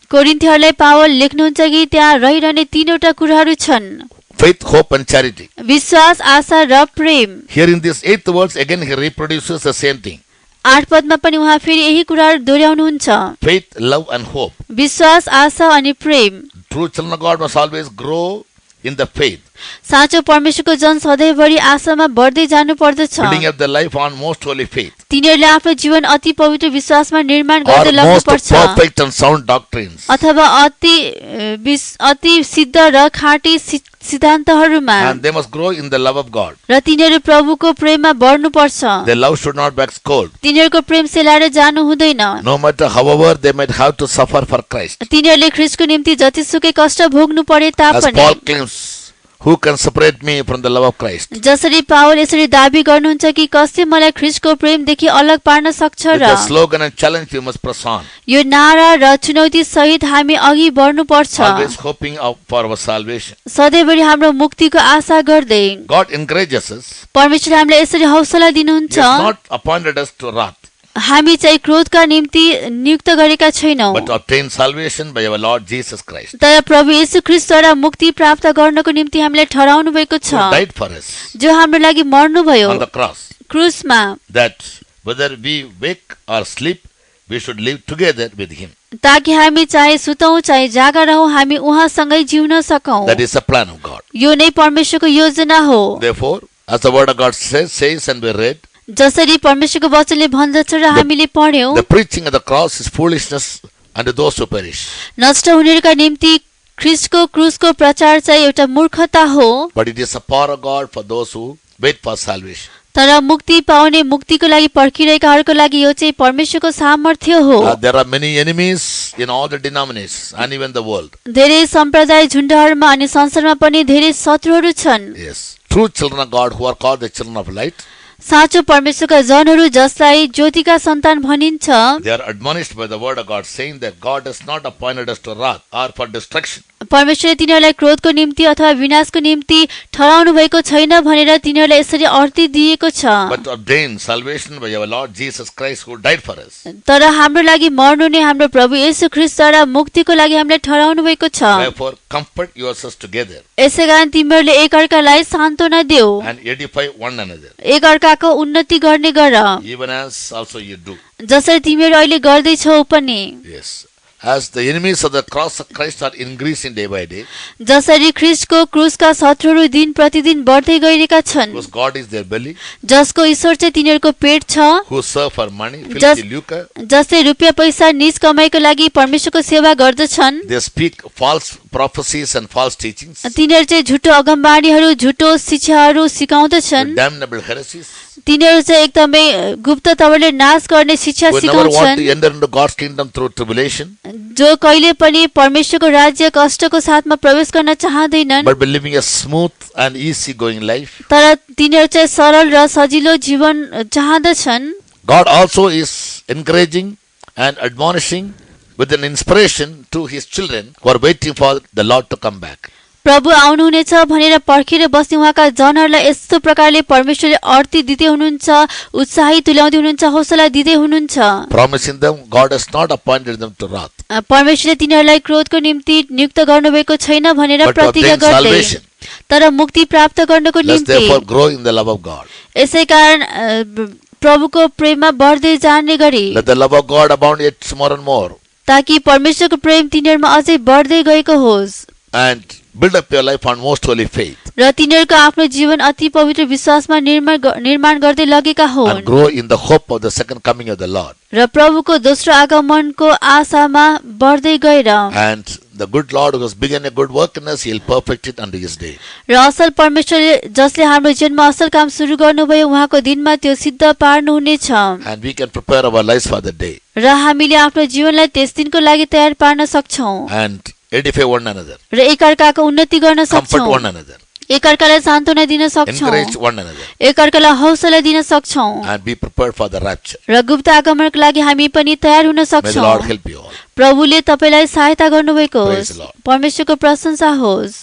S2: कोरिन्थीहरूलाई पावल लेख्नुहुन्छ कि त्यहाँ रहिरहने 3वटा कुराहरू छन्।
S1: faith, hope, and charity.
S2: विश्वास, आशा र प्रेम।
S1: Here in this 8th verse, again he reproduces the same thing.
S2: 8 पदमा पनि उहाँ फेरि यही कुराहरू दोहोऱ्याउनुहुन्छ।
S1: Faith, love, and hope.
S2: विश्वास, आशा अनि प्रेम।
S1: True children of God must always grow in the faith,
S2: साँचो परमेश्वरको जन सधैँभरि आशामा बढ्दै जानु पर्दछ।
S1: building up their life on most holy faith,
S2: तिनीहरूले आफ्नो जीवन अति पवित्र विश्वासमा निर्माण
S1: or
S2: गर्दै
S1: most
S2: लाग्नुपर्छ,
S1: perfect and sound doctrines.
S2: अथवा अति सिद्ध र खाँटी सिद्धान्तहरूमा।
S1: And they must grow in the love of God.
S2: र तिनीहरू प्रभुको प्रेममा बढ्नुपर्छ।
S1: Their love should not wax cold.
S2: तिनीहरूको प्रेम सेलाएर जानु हुँदैन।
S1: No matter however they might have to suffer for Christ.
S2: तिनीहरूले ख्रीष्टको निम्ति जतिसुकै कष्ट भोग्नु परे
S1: As
S2: तापनि,
S1: Paul claims, who can separate me from the love of Christ?
S2: जसरी पावल यसरी दाबी गर्नुहुन्छ कि कसले मलाई ख्रीष्टको प्रेमदेखि अलग पार्न सक्छ
S1: With
S2: र
S1: the slogan and challenge we must press on,
S2: यो नारा र चुनौती सहित हामी अघि बढ्नु पर्छ,
S1: always hoping for our salvation.
S2: सधैँभरि हाम्रो मुक्तिको आशा गर्दै।
S1: God encourages us.
S2: परमेश्वर हामीलाई यसरी हौसला
S1: He
S2: दिनुहुन्छ,
S1: has not appointed us to wrath,
S2: हामी चाहिँ क्रोधका निम्ति नियुक्त गरेका छैनौं,
S1: but to obtain salvation by our Lord Jesus Christ,
S2: तर प्रभु येशू ख्रीष्टद्वारा मुक्ति प्राप्त गर्नको निम्ति हामीलाई ठहराउनु भएको छ,
S1: who died for us
S2: जो हाम्रो लागि मर्नुभयो
S1: on the cross,
S2: क्रुसमा,
S1: that whether we wake or sleep, we should live together with Him.
S2: ताकि हामी चाहे सुतौं चाहे जागा रहौं, हामी उहाँसँगै जिउन सकौं।
S1: That is the plan of God.
S2: यो नै परमेश्वरको योजना हो।
S1: Therefore, as the word of God says and we read,
S2: जसरी परमेश्वरको वचनले भन्दछ र हामीले पढ्यौं,
S1: the preaching of the cross is foolishness unto those who perish,
S2: नष्ट हुनेहरूका निम्ति ख्रीष्टको क्रुसको प्रचार चाहिँ एउटा मूर्खता हो,
S1: but it is a power of God for those who wait for salvation.
S2: तर मुक्ति पाउने, मुक्तिको लागि पर्खिरहेकाहरूको लागि यो चाहिँ परमेश्वरको सामर्थ्य हो।
S1: There are many enemies in all the denominations and even the world.
S2: धेरै सम्प्रदाय झुण्डहरूमा अनि संसारमा पनि धेरै शत्रुहरू छन्।
S1: Yes, true children of God who are called the children of light,
S2: साँचो परमेश्वरका जनहरू जसलाई ज्योतिका सन्तान भनिन्छ,
S1: they are admonished by the word of God, saying that God has not appointed us to wrath or for destruction,
S2: परमेश्वरले तिनीहरूलाई क्रोधको निम्ति अथवा विनाशको निम्ति ठहराउनु भएको छैन भनेर तिनीहरूलाई यसरी अर्ती दिएको छ,
S1: but to obtain salvation by our Lord Jesus Christ who died for us.
S2: तर हाम्रो लागि मर्नु नै हाम्रो प्रभु येशू ख्रीष्टद्वारा मुक्तिको लागि हामीलाई ठहराउनु भएको छ।
S1: Therefore, comfort yourselves together
S2: यसैकारण तिमीहरूले एकअर्कालाई सान्त्वना देऊ,
S1: and edify one another,
S2: एकअर्काको उन्नति गर्ने गर,
S1: even as also you do.
S2: जसरी तिमीहरू अहिले गर्दैछौ पनि।
S1: Yes. As the enemies of the cross of Christ are increasing day by day,
S2: जसरी ख्रीष्टको क्रुसका शत्रुहरू दिन प्रतिदिन बढ्दै गइरहेका छन्,
S1: whose God is their belly,
S2: जसको ईश्वर चाहिँ तिनीहरूको पेट छ,
S1: who serve for money, filthy lucre,
S2: जसले रुपियाँ पैसा निज कमाइको लागि परमेश्वरको सेवा गर्दछन्,
S1: they speak false prophecies and false teachings,
S2: तिनीहरू चाहिँ झुटो अगमबाणीहरू, झुटो शिक्षाहरू सिकाउँदछन्,
S1: with damnable heresies,
S2: तिनीहरू चाहिँ एकदमै गुप्त तवरले नाश गर्ने शिक्षा
S1: who never want
S2: सिकाउँछन्,
S1: to enter into God's kingdom through tribulation,
S2: जो कहिले पनि परमेश्वरको राज्य कष्टको साथमा प्रवेश गर्न चाहँदैनन्,
S1: but be living a smooth and easy going life.
S2: तर तिनीहरू चाहिँ सरल र सजिलो जीवन चाहँदछन्।
S1: God also is encouraging and admonishing with an inspiration to His children who are waiting for the Lord to come back.
S2: प्रभु आउनुहुनेछ भनेर पर्खेर बस्ने उहाँका जनहरूलाई यस्तो प्रकारले परमेश्वरले अर्ती दिँदै हुनुहुन्छ, उत्साहित तुल्याउँदै हुनुहुन्छ, हौसला दिँदै हुनुहुन्छ,
S1: Promising them God has not appointed them to wrath,
S2: परमेश्वरले तिनीहरूलाई क्रोधको निम्ति नियुक्त गर्नुभएको छैन भनेर
S1: but to
S2: प्रतिज्ञा
S1: obtain
S2: गर्दै,
S1: salvation.
S2: तर मुक्ति प्राप्त गर्नको
S1: Let's therefore
S2: निम्ति
S1: grow in the love of God.
S2: यसै कारण प्रभुको प्रेममा बढ्दै जाने गरी,
S1: Let the love of God abound yet more and more,
S2: ताकि परमेश्वरको प्रेम तिनीहरूमा अझै बढ्दै गएको होस्
S1: and build up your life on most holy faith,
S2: र तिनीहरूको आफ्नो जीवन अति पवित्र विश्वासमा निर्माण गर्दै लगेका हुन्,
S1: and grow in the hope of the second coming of the Lord.
S2: र प्रभुको दोस्रो आगमनको आशामा बढ्दै गएर,
S1: And the good Lord who has begun a good work in us, He will perfect it unto His day.
S2: र असल परमेश्वरले जसले हाम्रो जीवनमा असल काम सुरु गर्नुभयो उहाँको दिनमा त्यो सिद्ध पार्नुहुनेछ,
S1: And we can prepare our lives for the day
S2: र हामीले आफ्नो जीवनलाई त्यस दिनको लागि तयार पार्न सक्छौं,
S1: and edify one another,
S2: र एकअर्काको उन्नति गर्न
S1: comfort
S2: सक्छौं,
S1: one another,
S2: एकअर्कालाई सान्त्वना दिन सक्छौं,
S1: encourage one another,
S2: एकअर्कालाई हौसला दिन सक्छौं,
S1: and be prepared for the rapture.
S2: र गुप्त आगमनको लागि हामी पनि तयार हुन
S1: May the
S2: सक्छौं।
S1: Lord help you all.
S2: प्रभुले तपाईलाई सहायता गर्नुभएको
S1: Praise
S2: होस्,
S1: the Lord.
S2: परमेश्वरको प्रशंसा होस्।